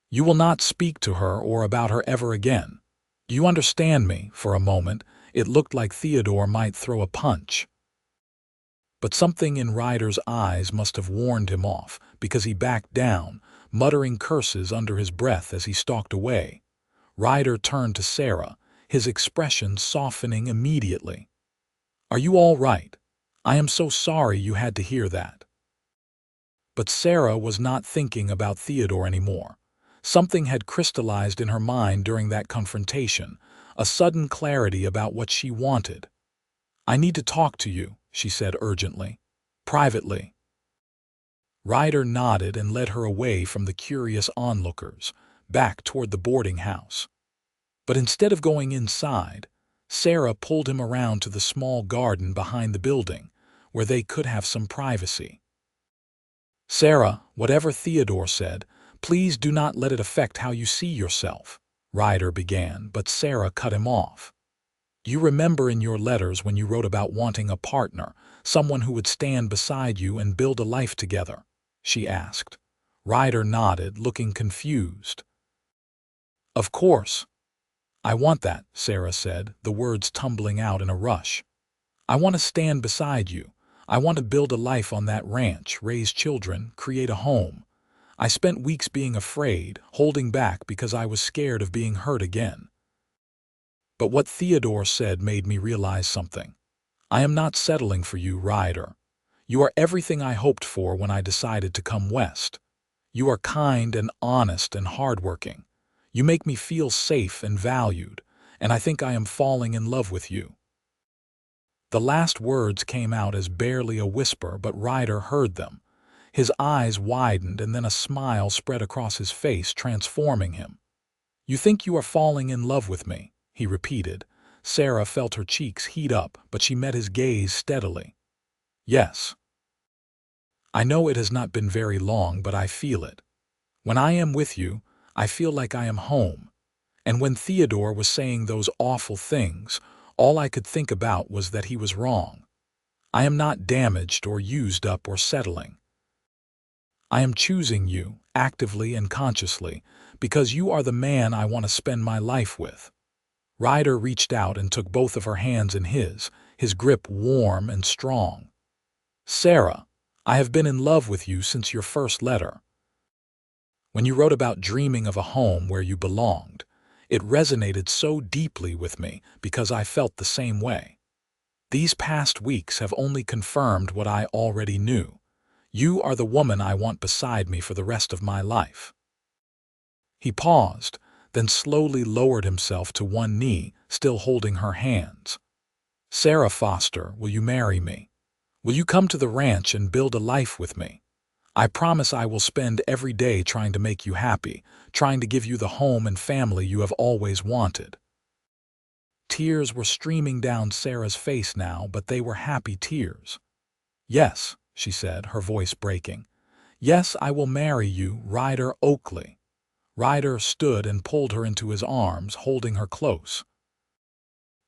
"You will not speak to her or about her ever again. Do you understand me?" For a moment, it looked like Theodore might throw a punch. But something in Ryder's eyes must have warned him off, because he backed down, muttering curses under his breath as he stalked away. Ryder turned to Sarah, his expression softening immediately. "Are you all right? I am so sorry you had to hear that." But Sarah was not thinking about Theodore anymore. Something had crystallized in her mind during that confrontation, a sudden clarity about what she wanted. "I need to talk to you," she said urgently. "Privately." Ryder nodded and led her away from the curious onlookers, back toward the boarding house. But instead of going inside, Sarah pulled him around to the small garden behind the building, where they could have some privacy. "Sarah, whatever Theodore said, please do not let it affect how you see yourself," Ryder began, but Sarah cut him off. You remember in your letters when you wrote about wanting a partner, someone who would stand beside you and build a life together?" she asked. Ryder nodded, looking confused. "Of course. I want that," Sarah said, the words tumbling out in a rush. "I want to stand beside you. I want to build a life on that ranch, raise children, create a home. I spent weeks being afraid, holding back because I was scared of being hurt again. But what Theodore said made me realize something. I am not settling for you, Ryder. You are everything I hoped for when I decided to come west. You are kind and honest and hardworking. You make me feel safe and valued, and I think I am falling in love with you." The last words came out as barely a whisper, but Ryder heard them. His eyes widened, and then a smile spread across his face, transforming him. "You think you are falling in love with me," he repeated. Sarah felt her cheeks heat up, but she met his gaze steadily. "Yes. I know it has not been very long, but I feel it. When I am with you, I feel like I am home. And when Theodore was saying those awful things, all I could think about was that he was wrong. I am not damaged or used up or settling. I am choosing you, actively and consciously, because you are the man I want to spend my life with." Ryder reached out and took both of her hands in his grip warm and strong. "Sarah, I have been in love with you since your first letter. When you wrote about dreaming of a home where you belonged, it resonated so deeply with me because I felt the same way. These past weeks have only confirmed what I already knew. You are the woman I want beside me for the rest of my life." He paused, then slowly lowered himself to one knee, still holding her hands. "Sarah Foster, will you marry me? Will you come to the ranch and build a life with me? I promise I will spend every day trying to make you happy, trying to give you the home and family you have always wanted." Tears were streaming down Sarah's face now, but they were happy tears. "Yes," she said, her voice breaking. "Yes, I will marry you, Ryder Oakley." Ryder stood and pulled her into his arms, holding her close.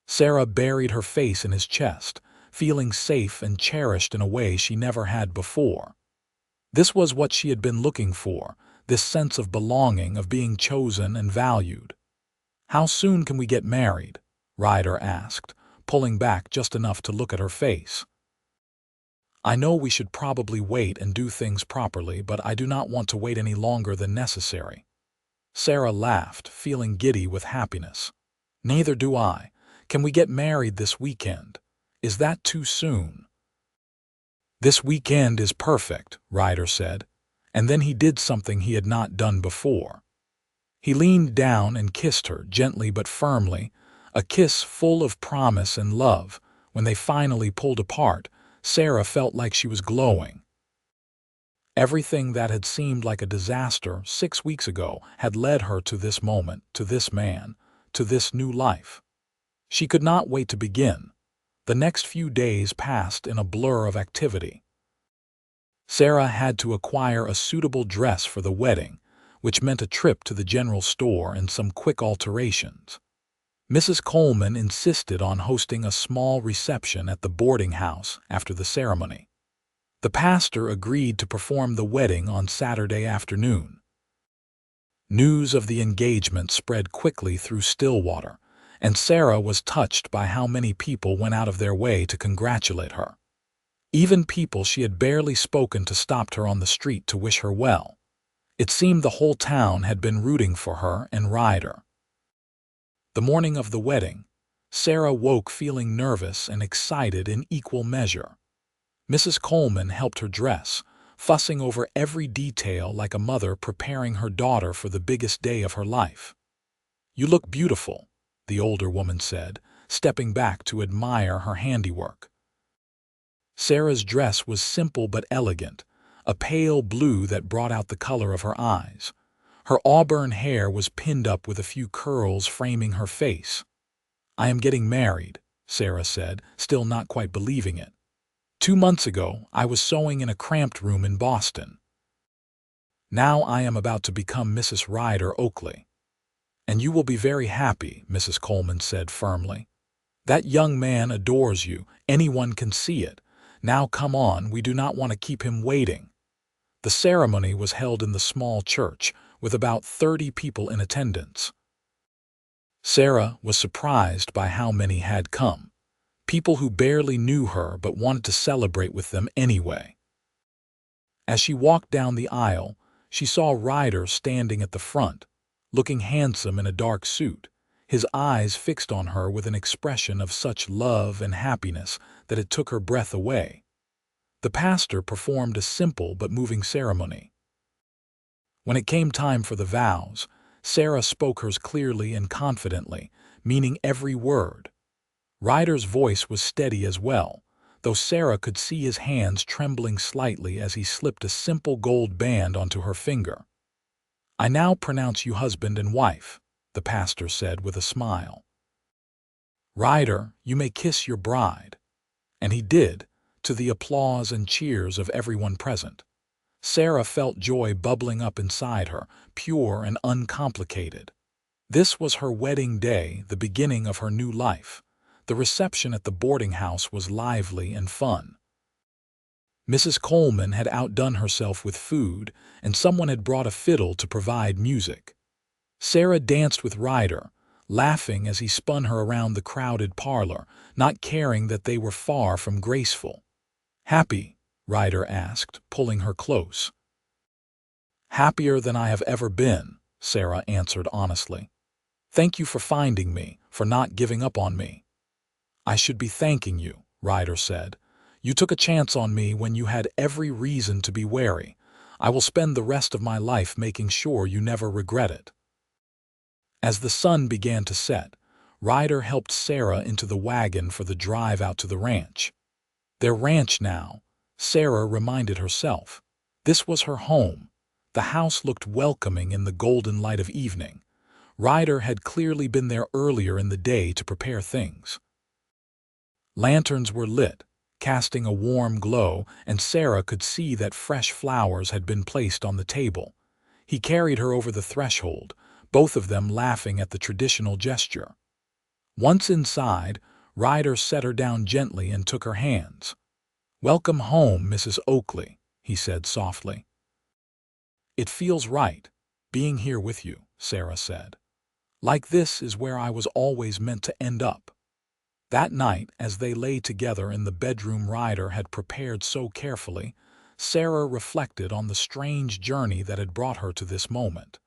Sarah buried her face in his chest, feeling safe and cherished in a way she never had before. This was what she had been looking for, this sense of belonging, of being chosen and valued. "How soon can we get married?" Ryder asked, pulling back just enough to look at her face. "I know we should probably wait and do things properly, but I do not want to wait any longer than necessary." Sarah laughed, feeling giddy with happiness. "Neither do I. Can we get married this weekend? Is that too soon?" "This weekend is perfect," Ryder said, and then he did something he had not done before. He leaned down and kissed her, gently but firmly, a kiss full of promise and love. When they finally pulled apart, Sarah felt like she was glowing. Everything that had seemed like a disaster 6 weeks ago had led her to this moment, to this man, to this new life. She could not wait to begin. The next few days passed in a blur of activity. Sarah had to acquire a suitable dress for the wedding, which meant a trip to the general store and some quick alterations. Mrs. Coleman insisted on hosting a small reception at the boarding house after the ceremony. The pastor agreed to perform the wedding on Saturday afternoon. News of the engagement spread quickly through Stillwater, and Sarah was touched by how many people went out of their way to congratulate her. Even people she had barely spoken to stopped her on the street to wish her well. It seemed the whole town had been rooting for her and Ryder. The morning of the wedding, Sarah woke feeling nervous and excited in equal measure. Mrs. Coleman helped her dress, fussing over every detail like a mother preparing her daughter for the biggest day of her life. "You look beautiful," the older woman said, stepping back to admire her handiwork. Sarah's dress was simple but elegant, a pale blue that brought out the color of her eyes. Her auburn hair was pinned up with a few curls framing her face. "I am getting married," Sarah said, still not quite believing it. 2 months ago, I was sewing in a cramped room in Boston. Now I am about to become Mrs. Ryder Oakley. "And you will be very happy," Mrs. Coleman said firmly. That young man adores you. Anyone can see it. Now come on, we do not want to keep him waiting." The ceremony was held in the small church, with about 30 people in attendance. Sarah was surprised by how many had come. People who barely knew her but wanted to celebrate with them anyway. As she walked down the aisle, she saw Ryder standing at the front, looking handsome in a dark suit, his eyes fixed on her with an expression of such love and happiness that it took her breath away. The pastor performed a simple but moving ceremony. When it came time for the vows, Sarah spoke hers clearly and confidently, meaning every word. Ryder's voice was steady as well, though Sarah could see his hands trembling slightly as he slipped a simple gold band onto her finger. "I now pronounce you husband and wife," the pastor said with a smile. "Ryder, you may kiss your bride." And he did, to the applause and cheers of everyone present. Sarah felt joy bubbling up inside her, pure and uncomplicated. This was her wedding day, the beginning of her new life. The reception at the boarding house was lively and fun. Mrs. Coleman had outdone herself with food, and someone had brought a fiddle to provide music. Sarah danced with Ryder, laughing as he spun her around the crowded parlor, not caring that they were far from graceful. "Happy?" Ryder asked, pulling her close. "Happier than I have ever been," Sarah answered honestly. "Thank you for finding me, for not giving up on me." "I should be thanking you," Ryder said. "You took a chance on me when you had every reason to be wary. I will spend the rest of my life making sure you never regret it." As the sun began to set, Ryder helped Sarah into the wagon for the drive out to the ranch. Their ranch now, Sarah reminded herself. This was her home. The house looked welcoming in the golden light of evening. Ryder had clearly been there earlier in the day to prepare things. Lanterns were lit, casting a warm glow, and Sarah could see that fresh flowers had been placed on the table. He carried her over the threshold, both of them laughing at the traditional gesture. Once inside, Ryder set her down gently and took her hands. "Welcome home, Mrs. Oakley," he said softly. "It feels right, being here with you," Sarah said. "Like this is where I was always meant to end up." That night, as they lay together in the bedroom Ryder had prepared so carefully, Sarah reflected on the strange journey that had brought her to this moment.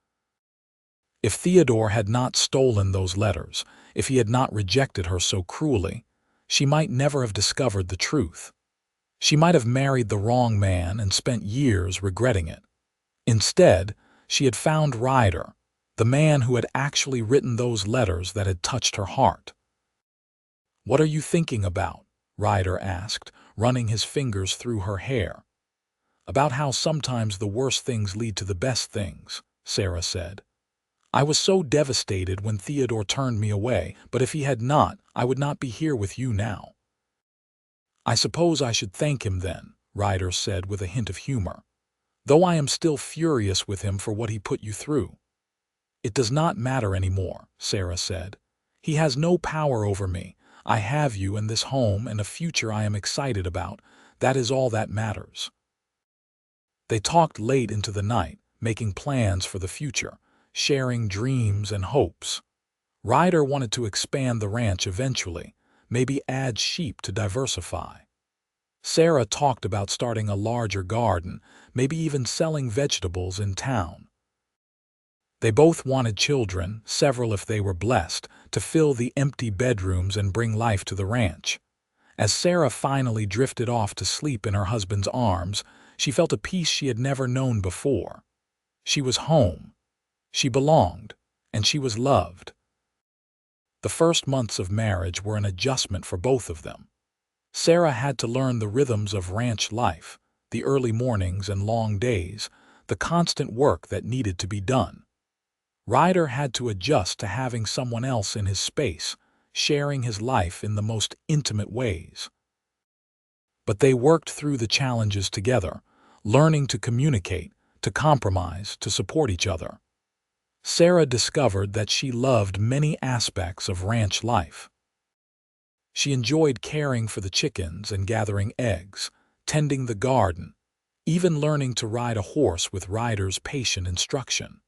If Theodore had not stolen those letters, if he had not rejected her so cruelly, she might never have discovered the truth. She might have married the wrong man and spent years regretting it. Instead, she had found Ryder, the man who had actually written those letters that had touched her heart. "What are you thinking about?" Ryder asked, running his fingers through her hair. "About how sometimes the worst things lead to the best things," Sarah said. "I was so devastated when Theodore turned me away, but if he had not, I would not be here with you now." "I suppose I should thank him then," Ryder said with a hint of humor, "though I am still furious with him for what he put you through." "It does not matter anymore," Sarah said. "He has no power over me. I have you and this home and a future I am excited about. That is all that matters." They talked late into the night, making plans for the future, sharing dreams and hopes. Ryder wanted to expand the ranch eventually, maybe add sheep to diversify. Sarah talked about starting a larger garden, maybe even selling vegetables in town. They both wanted children, several if they were blessed, to fill the empty bedrooms and bring life to the ranch. As Sarah finally drifted off to sleep in her husband's arms, she felt a peace she had never known before. She was home. She belonged, and she was loved. The first months of marriage were an adjustment for both of them. Sarah had to learn the rhythms of ranch life, the early mornings and long days, the constant work that needed to be done. Ryder had to adjust to having someone else in his space, sharing his life in the most intimate ways. But they worked through the challenges together, learning to communicate, to compromise, to support each other. Sarah discovered that she loved many aspects of ranch life. She enjoyed caring for the chickens and gathering eggs, tending the garden, even learning to ride a horse with Ryder's patient instruction.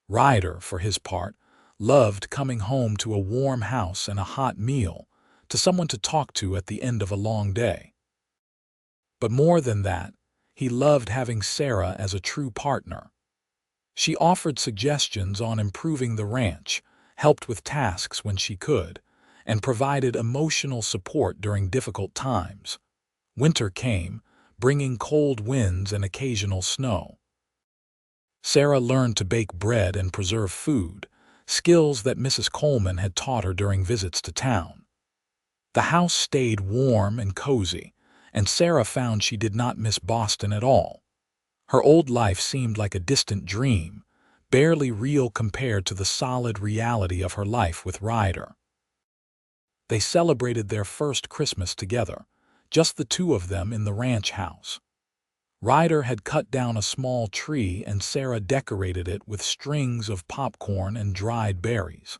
Ryder, for his part, loved coming home to a warm house and a hot meal, to someone to talk to at the end of a long day. But more than that, he loved having Sarah as a true partner. She offered suggestions on improving the ranch, helped with tasks when she could, and provided emotional support during difficult times. Winter came, bringing cold winds and occasional snow. Sarah learned to bake bread and preserve food, skills that Mrs. Coleman had taught her during visits to town. The house stayed warm and cozy, and Sarah found she did not miss Boston at all. Her old life seemed like a distant dream, barely real compared to the solid reality of her life with Ryder. They celebrated their first Christmas together, just the two of them in the ranch house. Ryder had cut down a small tree and Sarah decorated it with strings of popcorn and dried berries.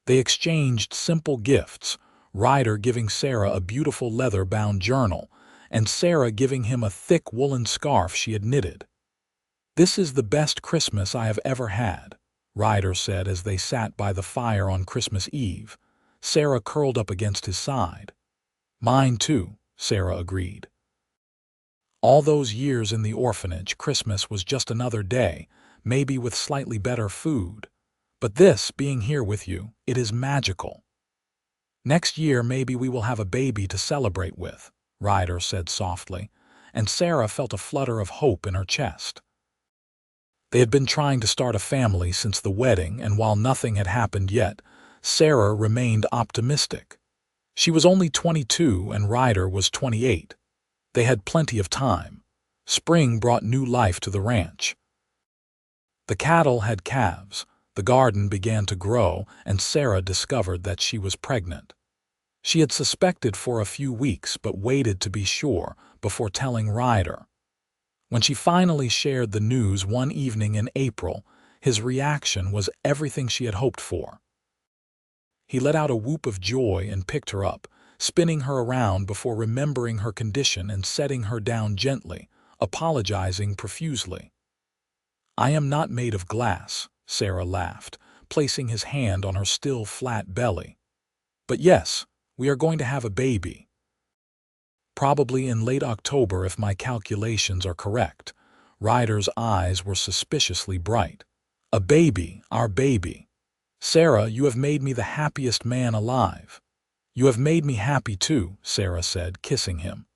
They exchanged simple gifts, Ryder giving Sarah a beautiful leather-bound journal, and Sarah giving him a thick woolen scarf she had knitted. "This is the best Christmas I have ever had," Ryder said as they sat by the fire on Christmas Eve, Sarah curled up against his side. "Mine too," Sarah agreed. All those years in the orphanage, Christmas was just another day, maybe with slightly better food. But this, being here with you, it is magical. "Next year maybe we will have a baby to celebrate with," Ryder said softly, and Sarah felt a flutter of hope in her chest. They had been trying to start a family since the wedding, and while nothing had happened yet, Sarah remained optimistic. She was only 22 and Ryder was 28. They had plenty of time. Spring brought new life to the ranch. The cattle had calves, the garden began to grow, and Sarah discovered that she was pregnant. She had suspected for a few weeks but waited to be sure before telling Ryder. When she finally shared the news one evening in April, his reaction was everything she had hoped for. He let out a whoop of joy and picked her up, spinning her around before remembering her condition and setting her down gently, apologizing profusely. "I am not made of glass," Sarah laughed, placing his hand on her still flat belly. "But yes, we are going to have a baby. Probably in late October if my calculations are correct." Ryder's eyes were suspiciously bright. "A baby, our baby. Sarah, you have made me the happiest man alive." "You have made me happy too," Sarah said, kissing him.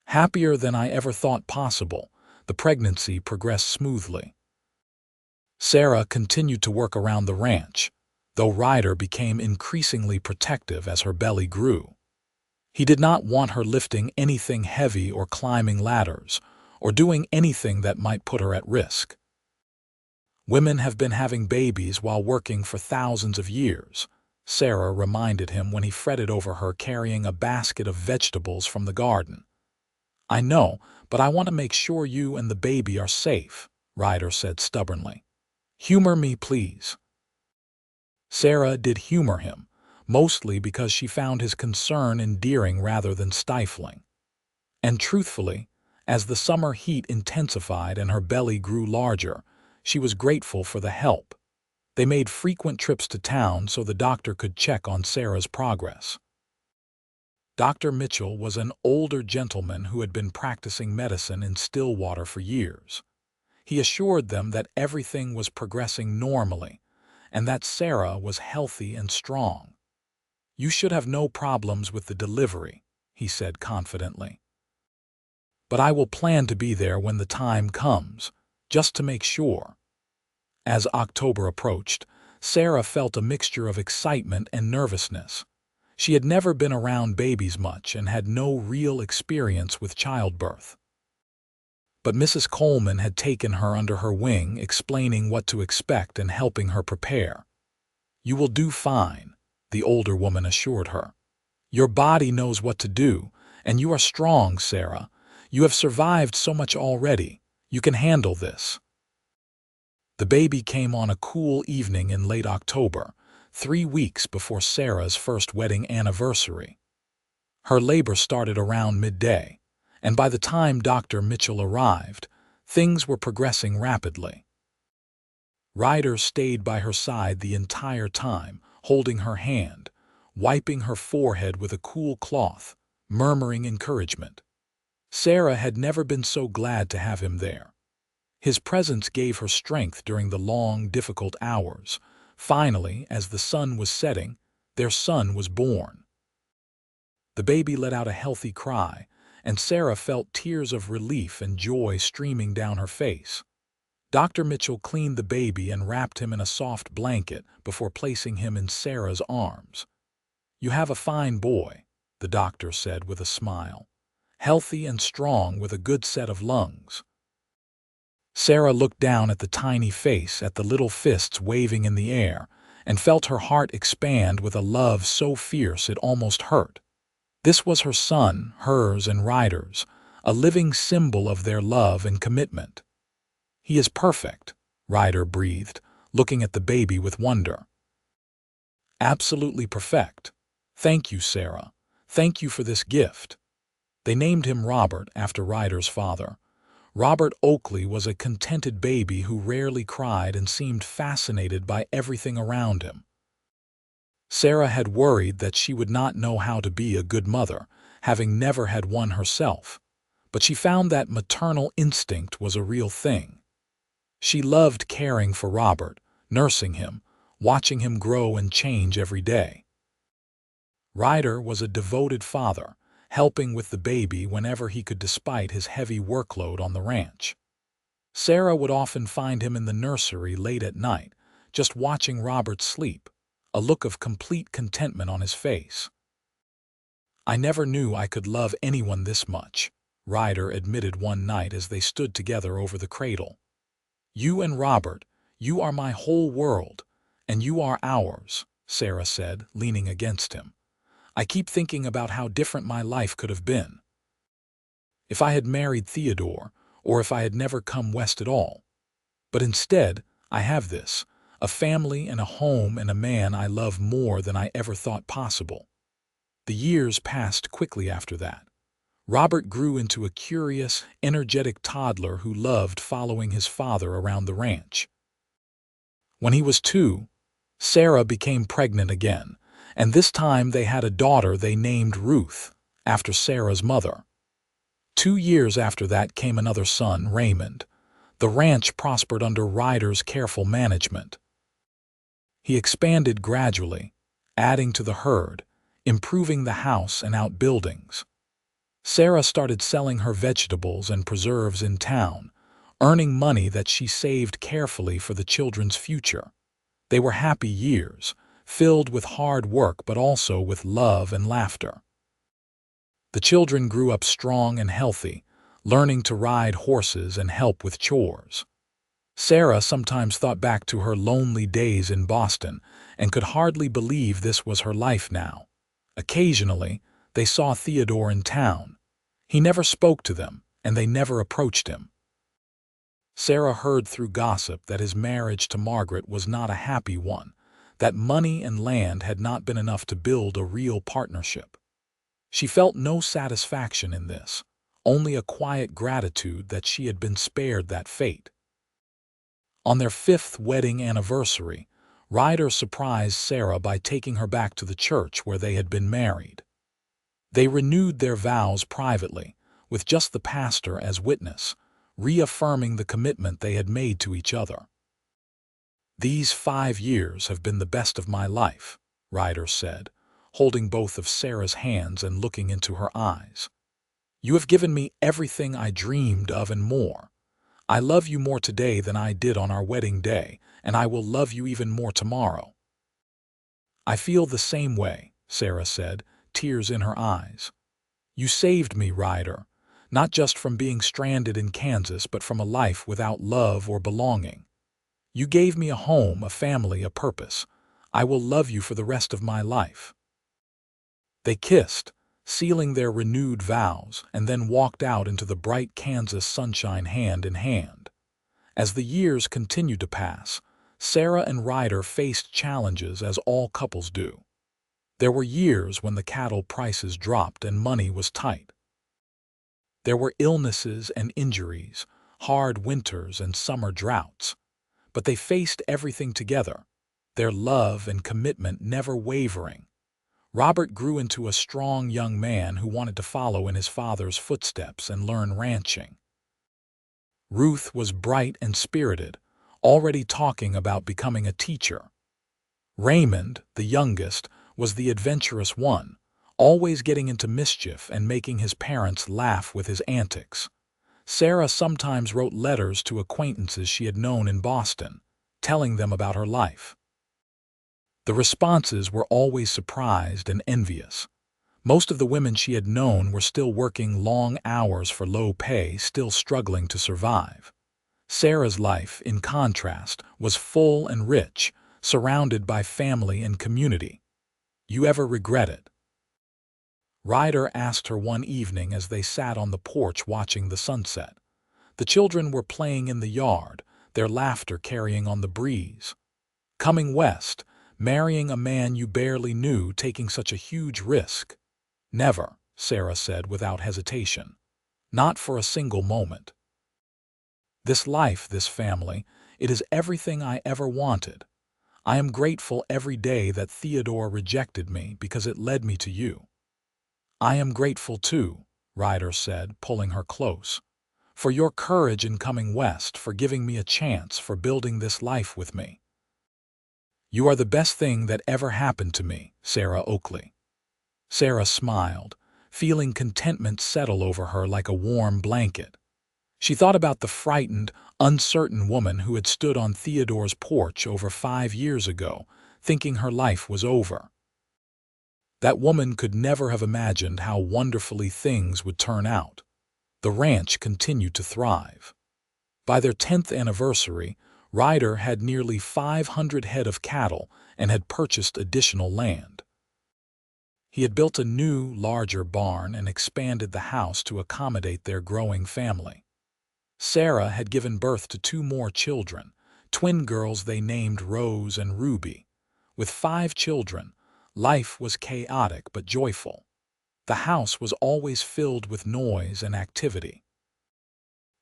"Happier than I ever thought possible." The pregnancy progressed smoothly. Sarah continued to work around the ranch, though Ryder became increasingly protective as her belly grew. He did not want her lifting anything heavy or climbing ladders, or doing anything that might put her at risk. "Women have been having babies while working for thousands of years," Sarah reminded him when he fretted over her carrying a basket of vegetables from the garden. "I know, but I want to make sure you and the baby are safe," Ryder said stubbornly. "Humor me, please." Sarah did humor him, mostly because she found his concern endearing rather than stifling. And truthfully, as the summer heat intensified and her belly grew larger, she was grateful for the help. They made frequent trips to town so the doctor could check on Sarah's progress. Dr. Mitchell was an older gentleman who had been practicing medicine in Stillwater for years. He assured them that everything was progressing normally and that Sarah was healthy and strong. "You should have no problems with the delivery," he said confidently. "But I will plan to be there when the time comes, just to make sure." As October approached, Sarah felt a mixture of excitement and nervousness. She had never been around babies much and had no real experience with childbirth. But Mrs. Coleman had taken her under her wing, explaining what to expect and helping her prepare. "You will do fine," the older woman assured her. "Your body knows what to do, and you are strong, Sarah. You have survived so much already. You can handle this." The baby came on a cool evening in late October, 3 weeks before Sarah's first wedding anniversary. Her labor started around midday, and by the time Dr. Mitchell arrived, things were progressing rapidly. Ryder stayed by her side the entire time, holding her hand, wiping her forehead with a cool cloth, murmuring encouragement. Sarah had never been so glad to have him there. His presence gave her strength during the long, difficult hours. Finally, as the sun was setting, their son was born. The baby let out a healthy cry, and Sarah felt tears of relief and joy streaming down her face. Dr. Mitchell cleaned the baby and wrapped him in a soft blanket before placing him in Sarah's arms. "You have a fine boy," the doctor said with a smile. "Healthy and strong with a good set of lungs." Sarah looked down at the tiny face, at the little fists waving in the air, and felt her heart expand with a love so fierce it almost hurt. This was her son, hers and Ryder's, a living symbol of their love and commitment. "He is perfect," Ryder breathed, looking at the baby with wonder. "Absolutely perfect. Thank you, Sarah. Thank you for this gift." They named him Robert after Ryder's father. Robert Oakley was a contented baby who rarely cried and seemed fascinated by everything around him. Sarah had worried that she would not know how to be a good mother, having never had one herself, but she found that maternal instinct was a real thing. She loved caring for Robert, nursing him, watching him grow and change every day. Ryder was a devoted father, helping with the baby whenever he could despite his heavy workload on the ranch. Sarah would often find him in the nursery late at night, just watching Robert sleep, a look of complete contentment on his face. "I never knew I could love anyone this much," Ryder admitted one night as they stood together over the cradle. "You and Robert, you are my whole world, and you are ours," Sarah said, leaning against him. "I keep thinking about how different my life could have been if I had married Theodore, or if I had never come west at all. But instead, I have this, a family and a home and a man I love more than I ever thought possible." The years passed quickly after that. Robert grew into a curious, energetic toddler who loved following his father around the ranch. When he was 2, Sarah became pregnant again, and this time they had a daughter they named Ruth, after Sarah's mother. 2 years after that came another son, Raymond. The ranch prospered under Ryder's careful management. He expanded gradually, adding to the herd, improving the house and outbuildings. Sarah started selling her vegetables and preserves in town, earning money that she saved carefully for the children's future. They were happy years, filled with hard work but also with love and laughter. The children grew up strong and healthy, learning to ride horses and help with chores. Sarah sometimes thought back to her lonely days in Boston and could hardly believe this was her life now. Occasionally, they saw Theodore in town. He never spoke to them, and they never approached him. Sarah heard through gossip that his marriage to Margaret was not a happy one, that money and land had not been enough to build a real partnership. She felt no satisfaction in this, only a quiet gratitude that she had been spared that fate. On their 5th wedding anniversary, Ryder surprised Sarah by taking her back to the church where they had been married. They renewed their vows privately, with just the pastor as witness, reaffirming the commitment they had made to each other. "These 5 years have been the best of my life," Ryder said, holding both of Sarah's hands and looking into her eyes. "You have given me everything I dreamed of and more. I love you more today than I did on our wedding day, and I will love you even more tomorrow." "I feel the same way," Sarah said, tears in her eyes. "You saved me, Ryder, not just from being stranded in Kansas, but from a life without love or belonging. You gave me a home, a family, a purpose. I will love you for the rest of my life." They kissed, sealing their renewed vows, and then walked out into the bright Kansas sunshine hand in hand. As the years continued to pass, Sarah and Ryder faced challenges as all couples do. There were years when the cattle prices dropped and money was tight. There were illnesses and injuries, hard winters and summer droughts. But they faced everything together, their love and commitment never wavering. Robert grew into a strong young man who wanted to follow in his father's footsteps and learn ranching. Ruth was bright and spirited, already talking about becoming a teacher. Raymond, the youngest, was the adventurous one, always getting into mischief and making his parents laugh with his antics. Sarah sometimes wrote letters to acquaintances she had known in Boston, telling them about her life. The responses were always surprised and envious. Most of the women she had known were still working long hours for low pay, still struggling to survive. Sarah's life, in contrast, was full and rich, surrounded by family and community. "You ever regret it?" Ryder asked her one evening as they sat on the porch watching the sunset. The children were playing in the yard, their laughter carrying on the breeze. "Coming west, marrying a man you barely knew, taking such a huge risk." "Never," Sarah said without hesitation. "Not for a single moment. This life, this family, it is everything I ever wanted. I am grateful every day that Theodore rejected me because it led me to you." "I am grateful too," Ryder said, pulling her close, "for your courage in coming west, for giving me a chance, for building this life with me. You are the best thing that ever happened to me, Sarah Oakley." Sarah smiled, feeling contentment settle over her like a warm blanket. She thought about the frightened, uncertain woman who had stood on Theodore's porch over 5 years ago, thinking her life was over. That woman could never have imagined how wonderfully things would turn out. The ranch continued to thrive. By their 10th anniversary, Ryder had nearly 500 head of cattle and had purchased additional land. He had built a new, larger barn and expanded the house to accommodate their growing family. Sarah had given birth to 2 more children, twin girls they named Rose and Ruby. With 5 children, life was chaotic but joyful. The house was always filled with noise and activity.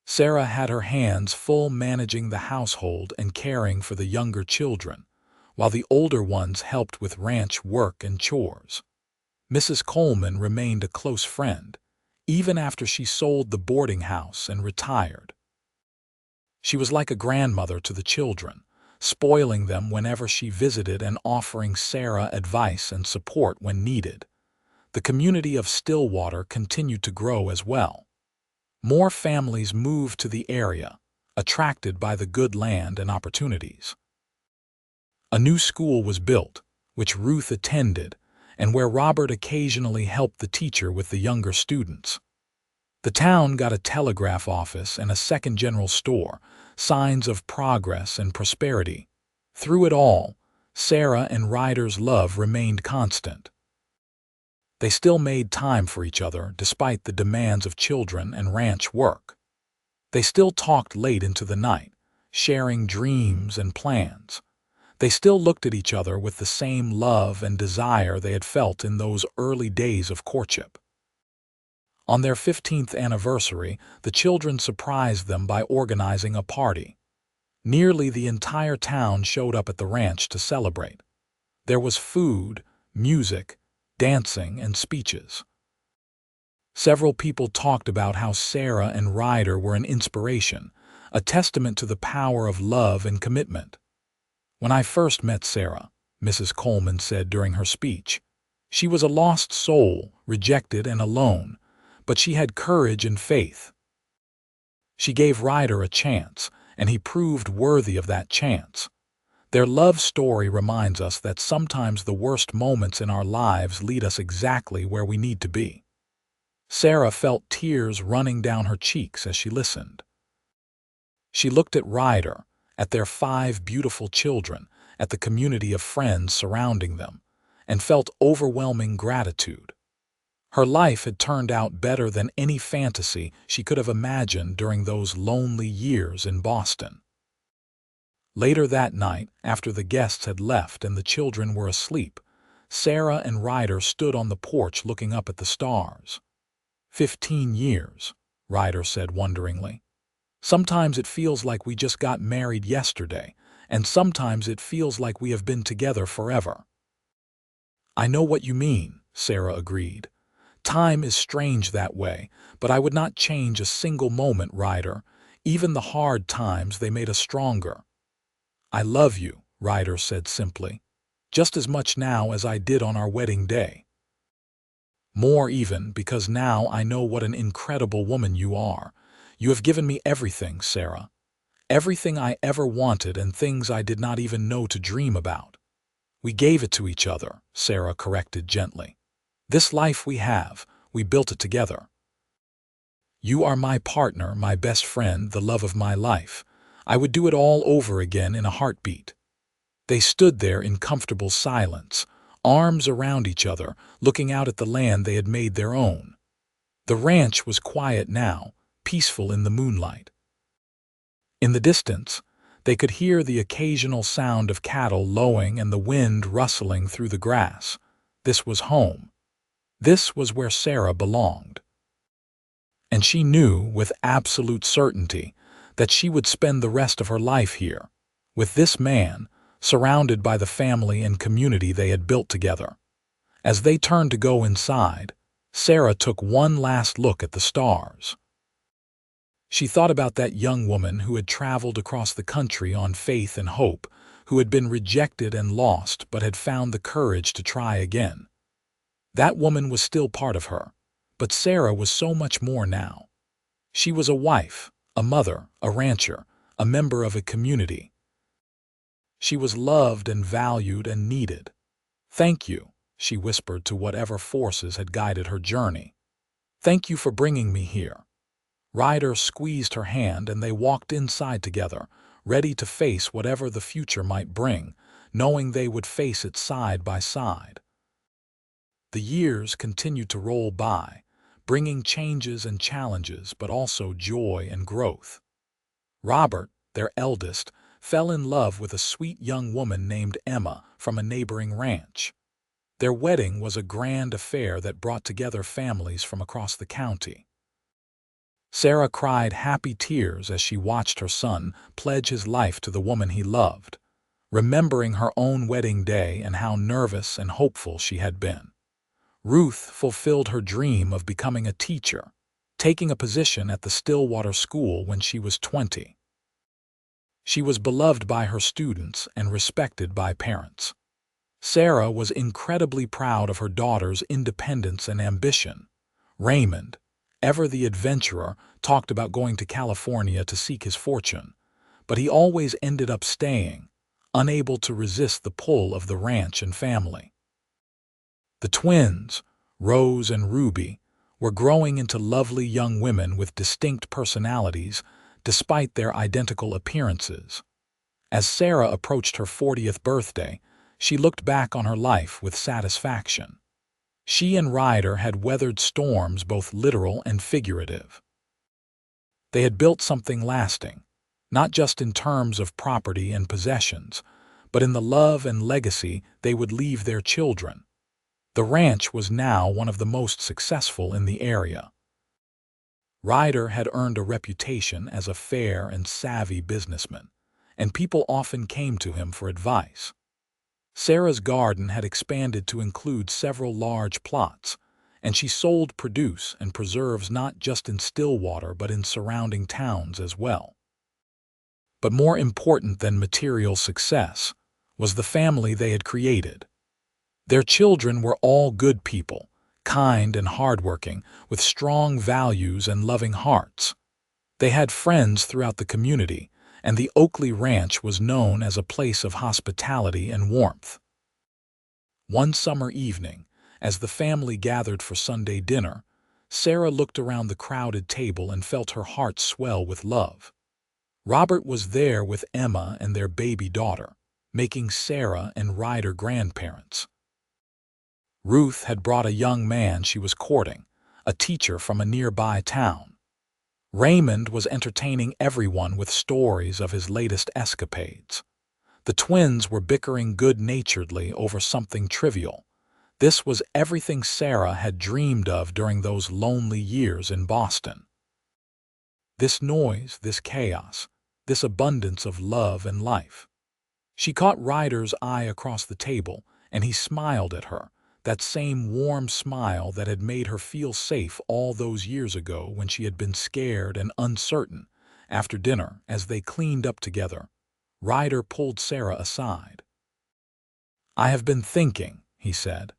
Sarah had her hands full managing the household and caring for the younger children, while the older ones helped with ranch work and chores. Mrs. Coleman remained a close friend, even after she sold the boarding house and retired. She was like a grandmother to the children, spoiling them whenever she visited and offering Sarah advice and support when needed. The community of Stillwater continued to grow as well. More families moved to the area, attracted by the good land and opportunities. A new school was built, which Ruth attended, and where Robert occasionally helped the teacher with the younger students. The town got a telegraph office and a second general store, signs of progress and prosperity. Through it all, Sarah and Ryder's love remained constant. They still made time for each other despite the demands of children and ranch work. They still talked late into the night, sharing dreams and plans. They still looked at each other with the same love and desire they had felt in those early days of courtship. On their 15th anniversary, the children surprised them by organizing a party. Nearly the entire town showed up at the ranch to celebrate. There was food, music, dancing, and speeches. Several people talked about how Sarah and Ryder were an inspiration, a testament to the power of love and commitment. "When I first met Sarah," Mrs. Coleman said during her speech, "she was a lost soul, rejected and alone, but she had courage and faith. She gave Ryder a chance, and he proved worthy of that chance." Their love story reminds us that sometimes the worst moments in our lives lead us exactly where we need to be. Sarah felt tears running down her cheeks as she listened. She looked at Ryder, at their 5 beautiful children, at the community of friends surrounding them, and felt overwhelming gratitude. Her life had turned out better than any fantasy she could have imagined during those lonely years in Boston. Later that night, after the guests had left and the children were asleep, Sarah and Ryder stood on the porch looking up at the stars. 15 years, Ryder said wonderingly. Sometimes it feels like we just got married yesterday, and sometimes it feels like we have been together forever. I know what you mean, Sarah agreed. Time is strange that way, but I would not change a single moment, Ryder. Even the hard times, they made us stronger. I love you, Ryder said simply, just as much now as I did on our wedding day. More even, because now I know what an incredible woman you are. You have given me everything, Sarah. Everything I ever wanted and things I did not even know to dream about. We gave it to each other, Sarah corrected gently. This life we have, we built it together. You are my partner, my best friend, the love of my life. I would do it all over again in a heartbeat. They stood there in comfortable silence, arms around each other, looking out at the land they had made their own. The ranch was quiet now, peaceful in the moonlight. In the distance, they could hear the occasional sound of cattle lowing and the wind rustling through the grass. This was home. This was where Sarah belonged. And she knew with absolute certainty that she would spend the rest of her life here, with this man, surrounded by the family and community they had built together. As they turned to go inside, Sarah took one last look at the stars. She thought about that young woman who had traveled across the country on faith and hope, who had been rejected and lost but had found the courage to try again. That woman was still part of her, but Sarah was so much more now. She was a wife, a mother, a rancher, a member of a community. She was loved and valued and needed. Thank you, she whispered to whatever forces had guided her journey. Thank you for bringing me here. Ryder squeezed her hand and they walked inside together, ready to face whatever the future might bring, knowing they would face it side by side. The years continued to roll by, bringing changes and challenges, but also joy and growth. Robert, their eldest, fell in love with a sweet young woman named Emma from a neighboring ranch. Their wedding was a grand affair that brought together families from across the county. Sarah cried happy tears as she watched her son pledge his life to the woman he loved, remembering her own wedding day and how nervous and hopeful she had been. Ruth fulfilled her dream of becoming a teacher, taking a position at the Stillwater School when she was 20. She was beloved by her students and respected by parents. Sarah was incredibly proud of her daughter's independence and ambition. Raymond, ever the adventurer, talked about going to California to seek his fortune, but he always ended up staying, unable to resist the pull of the ranch and family. The twins, Rose and Ruby, were growing into lovely young women with distinct personalities despite their identical appearances. As Sarah approached her 40th birthday, she looked back on her life with satisfaction. She and Ryder had weathered storms both literal and figurative. They had built something lasting, not just in terms of property and possessions, but in the love and legacy they would leave their children. The ranch was now one of the most successful in the area. Ryder had earned a reputation as a fair and savvy businessman, and people often came to him for advice. Sarah's garden had expanded to include several large plots, and she sold produce and preserves not just in Stillwater but in surrounding towns as well. But more important than material success was the family they had created. Their children were all good people, kind and hardworking, with strong values and loving hearts. They had friends throughout the community, and the Oakley Ranch was known as a place of hospitality and warmth. One summer evening, as the family gathered for Sunday dinner, Sarah looked around the crowded table and felt her heart swell with love. Robert was there with Emma and their baby daughter, making Sarah and Ryder grandparents. Ruth had brought a young man she was courting, a teacher from a nearby town. Raymond was entertaining everyone with stories of his latest escapades. The twins were bickering good-naturedly over something trivial. This was everything Sarah had dreamed of during those lonely years in Boston. This noise, this chaos, this abundance of love and life. She caught Ryder's eye across the table, and he smiled at her, that same warm smile that had made her feel safe all those years ago when she had been scared and uncertain. After dinner, as they cleaned up together, Ryder pulled Sarah aside. "I have been thinking," he said.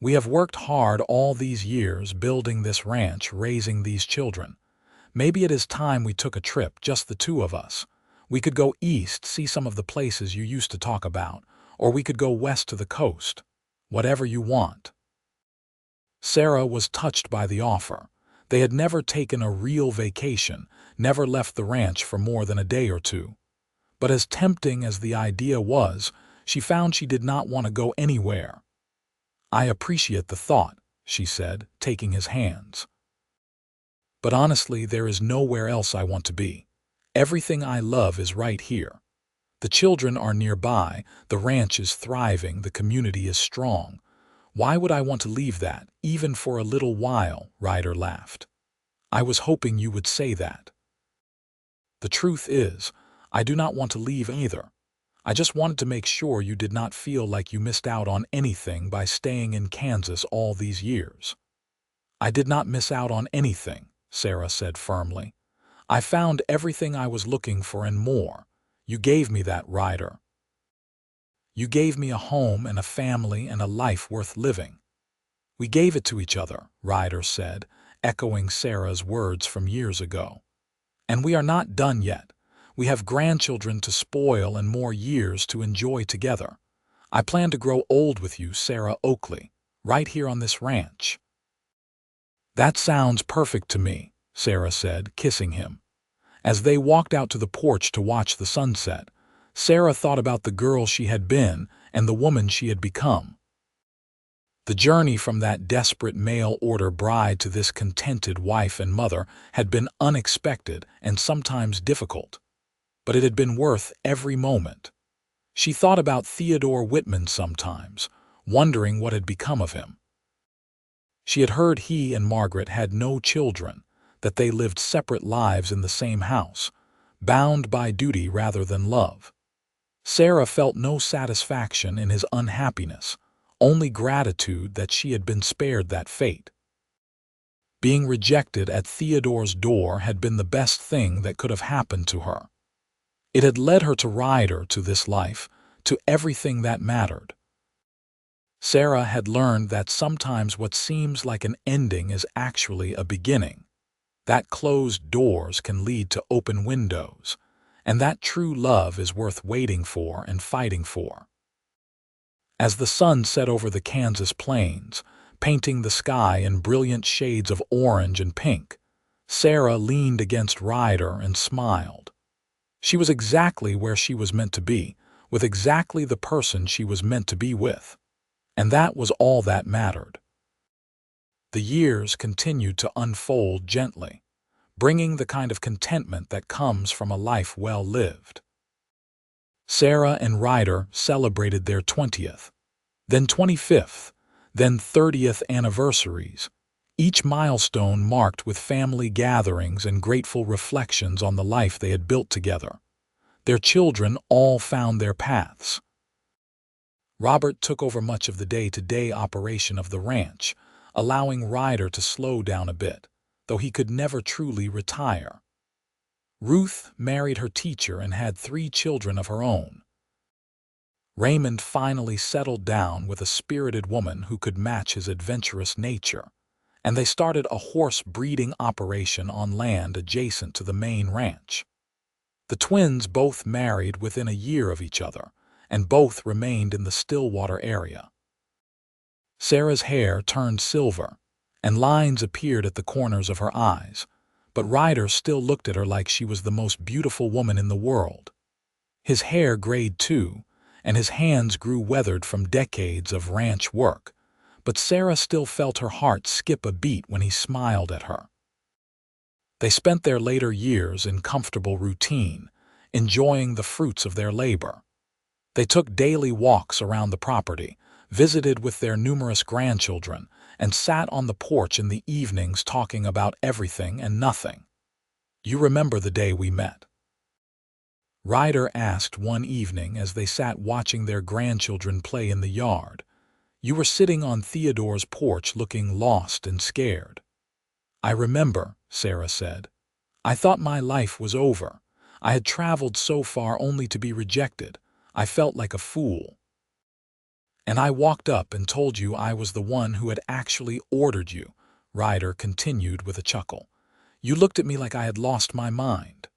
"We have worked hard all these years building this ranch, raising these children. Maybe it is time we took a trip, just the two of us. We could go east, see some of the places you used to talk about, or we could go west to the coast. Whatever you want." Sarah was touched by the offer. They had never taken a real vacation, never left the ranch for more than a day or two. But as tempting as the idea was, she found she did not want to go anywhere. "I appreciate the thought," she said, taking his hands. "But honestly, there is nowhere else I want to be. Everything I love is right here. The children are nearby, the ranch is thriving, the community is strong. Why would I want to leave that, even for a little while?" Ryder laughed. "I was hoping you would say that. The truth is, I do not want to leave either. I just wanted to make sure you did not feel like you missed out on anything by staying in Kansas all these years." "I did not miss out on anything," Sarah said firmly. "I found everything I was looking for and more. You gave me that, Ryder. You gave me a home and a family and a life worth living." "We gave it to each other," Ryder said, echoing Sarah's words from years ago. "And we are not done yet. We have grandchildren to spoil and more years to enjoy together. I plan to grow old with you, Sarah Oakley, right here on this ranch." "That sounds perfect to me," Sarah said, kissing him. As they walked out to the porch to watch the sunset, Sarah thought about the girl she had been and the woman she had become. The journey from that desperate mail-order bride to this contented wife and mother had been unexpected and sometimes difficult, but it had been worth every moment. She thought about Theodore Whitman sometimes, wondering what had become of him. She had heard he and Margaret had no children, that they lived separate lives in the same house, bound by duty rather than love. Sarah felt no satisfaction in his unhappiness, only gratitude that she had been spared that fate. Being rejected at Theodore's door had been the best thing that could have happened to her. It had led her to Ryder, to this life, to everything that mattered. Sarah had learned that sometimes what seems like an ending is actually a beginning, that closed doors can lead to open windows, and that true love is worth waiting for and fighting for. As the sun set over the Kansas plains, painting the sky in brilliant shades of orange and pink, Sarah leaned against Ryder and smiled. She was exactly where she was meant to be, with exactly the person she was meant to be with. And that was all that mattered. The years continued to unfold gently, bringing the kind of contentment that comes from a life well lived. Sarah and Ryder celebrated their 20th, then 25th, then 30th anniversaries, each milestone marked with family gatherings and grateful reflections on the life they had built together. Their children all found their paths. Robert took over much of the day-to-day operation of the ranch, allowing Ryder to slow down a bit, though he could never truly retire. Ruth married her teacher and had 3 children of her own. Raymond finally settled down with a spirited woman who could match his adventurous nature, and they started a horse breeding operation on land adjacent to the main ranch. The twins both married within a year of each other, and both remained in the Stillwater area. Sarah's hair turned silver, and lines appeared at the corners of her eyes, but Ryder still looked at her like she was the most beautiful woman in the world. His hair grayed too, and his hands grew weathered from decades of ranch work, but Sarah still felt her heart skip a beat when he smiled at her. They spent their later years in comfortable routine, enjoying the fruits of their labor. They took daily walks around the property, visited with their numerous grandchildren, and sat on the porch in the evenings talking about everything and nothing. "You remember the day we met?" Ryder asked one evening as they sat watching their grandchildren play in the yard. "You were sitting on Theodore's porch looking lost and scared." "I remember," Sarah said. "I thought my life was over. I had traveled so far only to be rejected. I felt like a fool. And I walked up and told you I was the one who had actually ordered you," Ryder continued with a chuckle. "You looked at me like I had lost my mind."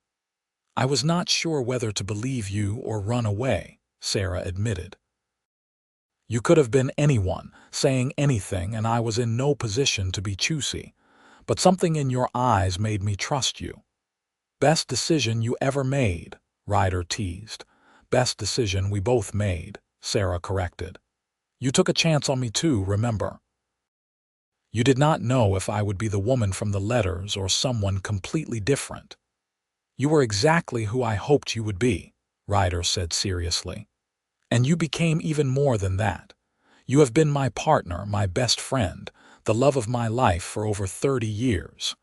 "I was not sure whether to believe you or run away," Sarah admitted. "You could have been anyone, saying anything, and I was in no position to be choosy. But something in your eyes made me trust you." "Best decision you ever made," Ryder teased. "Best decision we both made," Sarah corrected. "You took a chance on me too, remember? You did not know if I would be the woman from the letters or someone completely different." "You were exactly who I hoped you would be," Ryder said seriously. "And you became even more than that. You have been my partner, my best friend, the love of my life for over 30 years.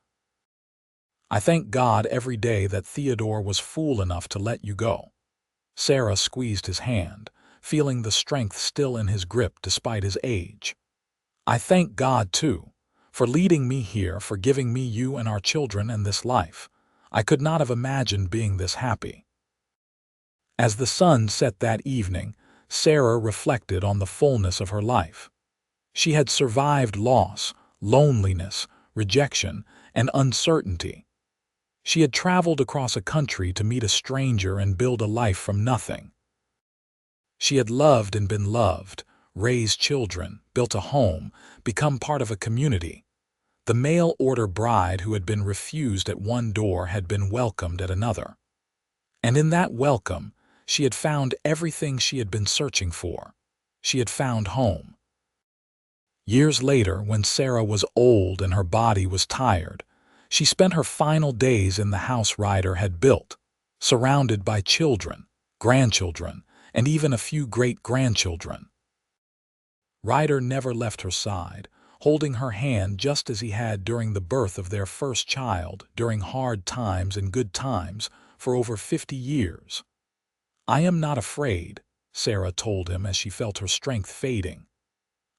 I thank God every day that Theodore was fool enough to let you go." Sarah squeezed his hand, feeling the strength still in his grip despite his age. "I thank God, too, for leading me here, for giving me you and our children and this life. I could not have imagined being this happy." As the sun set that evening, Sarah reflected on the fullness of her life. She had survived loss, loneliness, rejection, and uncertainty. She had traveled across a country to meet a stranger and build a life from nothing. She had loved and been loved, raised children, built a home, become part of a community. The mail-order bride who had been refused at one door had been welcomed at another. And in that welcome, she had found everything she had been searching for. She had found home. Years later, when Sarah was old and her body was tired, she spent her final days in the house Ryder had built, surrounded by children, grandchildren, and even a few great-grandchildren. Ryder never left her side, holding her hand just as he had during the birth of their first child, during hard times and good times, for over 50 years. "I am not afraid," Sarah told him as she felt her strength fading.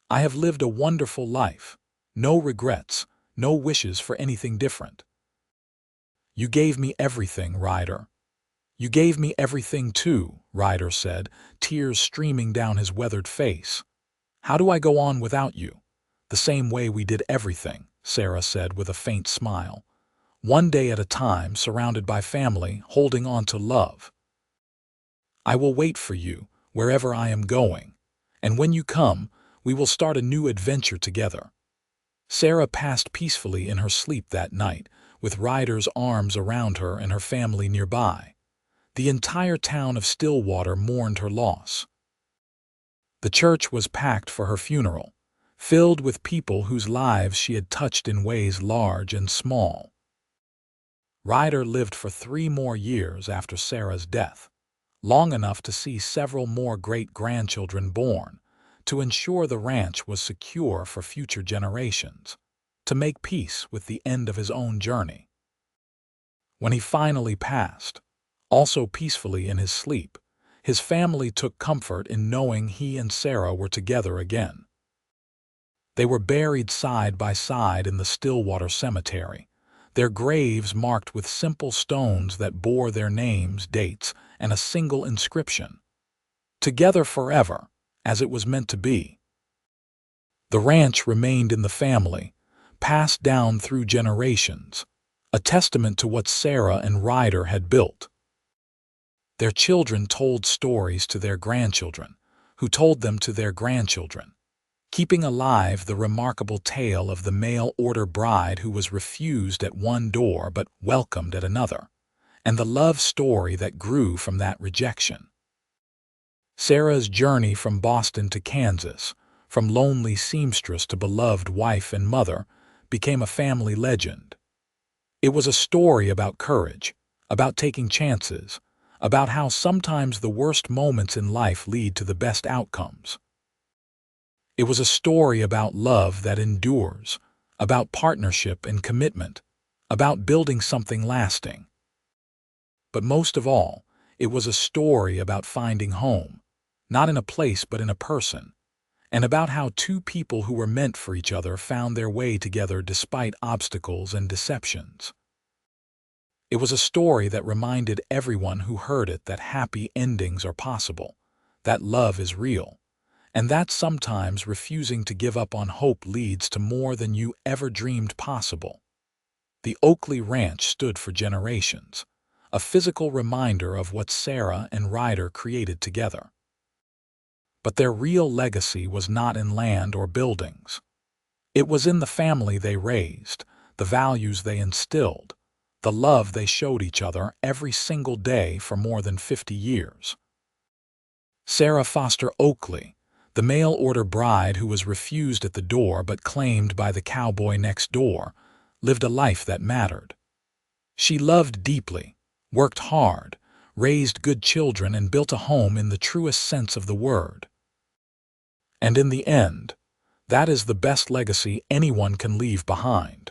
"I have lived a wonderful life. No regrets, no wishes for anything different." "You gave me everything, Ryder." "You gave me everything too," Ryder said, tears streaming down his weathered face. "How do I go on without you?" "The same way we did everything," Sarah said with a faint smile. "One day at a time, surrounded by family, holding on to love. I will wait for you, wherever I am going. And when you come, we will start a new adventure together." Sarah passed peacefully in her sleep that night, with Ryder's arms around her and her family nearby. The entire town of Stillwater mourned her loss. The church was packed for her funeral, filled with people whose lives she had touched in ways large and small. Ryder lived for 3 more years after Sarah's death, long enough to see several more great-grandchildren born, to ensure the ranch was secure for future generations, to make peace with the end of his own journey. When he finally passed, also peacefully in his sleep, his family took comfort in knowing he and Sarah were together again. They were buried side by side in the Stillwater Cemetery, their graves marked with simple stones that bore their names, dates, and a single inscription: "Together forever, as it was meant to be." The ranch remained in the family, passed down through generations, a testament to what Sarah and Ryder had built. Their children told stories to their grandchildren, who told them to their grandchildren, keeping alive the remarkable tale of the mail-order bride who was refused at one door but welcomed at another, and the love story that grew from that rejection. Sarah's journey from Boston to Kansas, from lonely seamstress to beloved wife and mother, became a family legend. It was a story about courage, about taking chances, about how sometimes the worst moments in life lead to the best outcomes. It was a story about love that endures, about partnership and commitment, about building something lasting. But most of all, it was a story about finding home, not in a place but in a person, and about how two people who were meant for each other found their way together despite obstacles and deceptions. It was a story that reminded everyone who heard it that happy endings are possible, that love is real, and that sometimes refusing to give up on hope leads to more than you ever dreamed possible. The Oakley Ranch stood for generations, a physical reminder of what Sarah and Ryder created together. But their real legacy was not in land or buildings. It was in the family they raised, the values they instilled, the love they showed each other every single day for more than 50 years. Sarah Foster Oakley, the mail-order bride who was refused at the door but claimed by the cowboy next door, lived a life that mattered. She loved deeply, worked hard, raised good children, and built a home in the truest sense of the word. And in the end, that is the best legacy anyone can leave behind.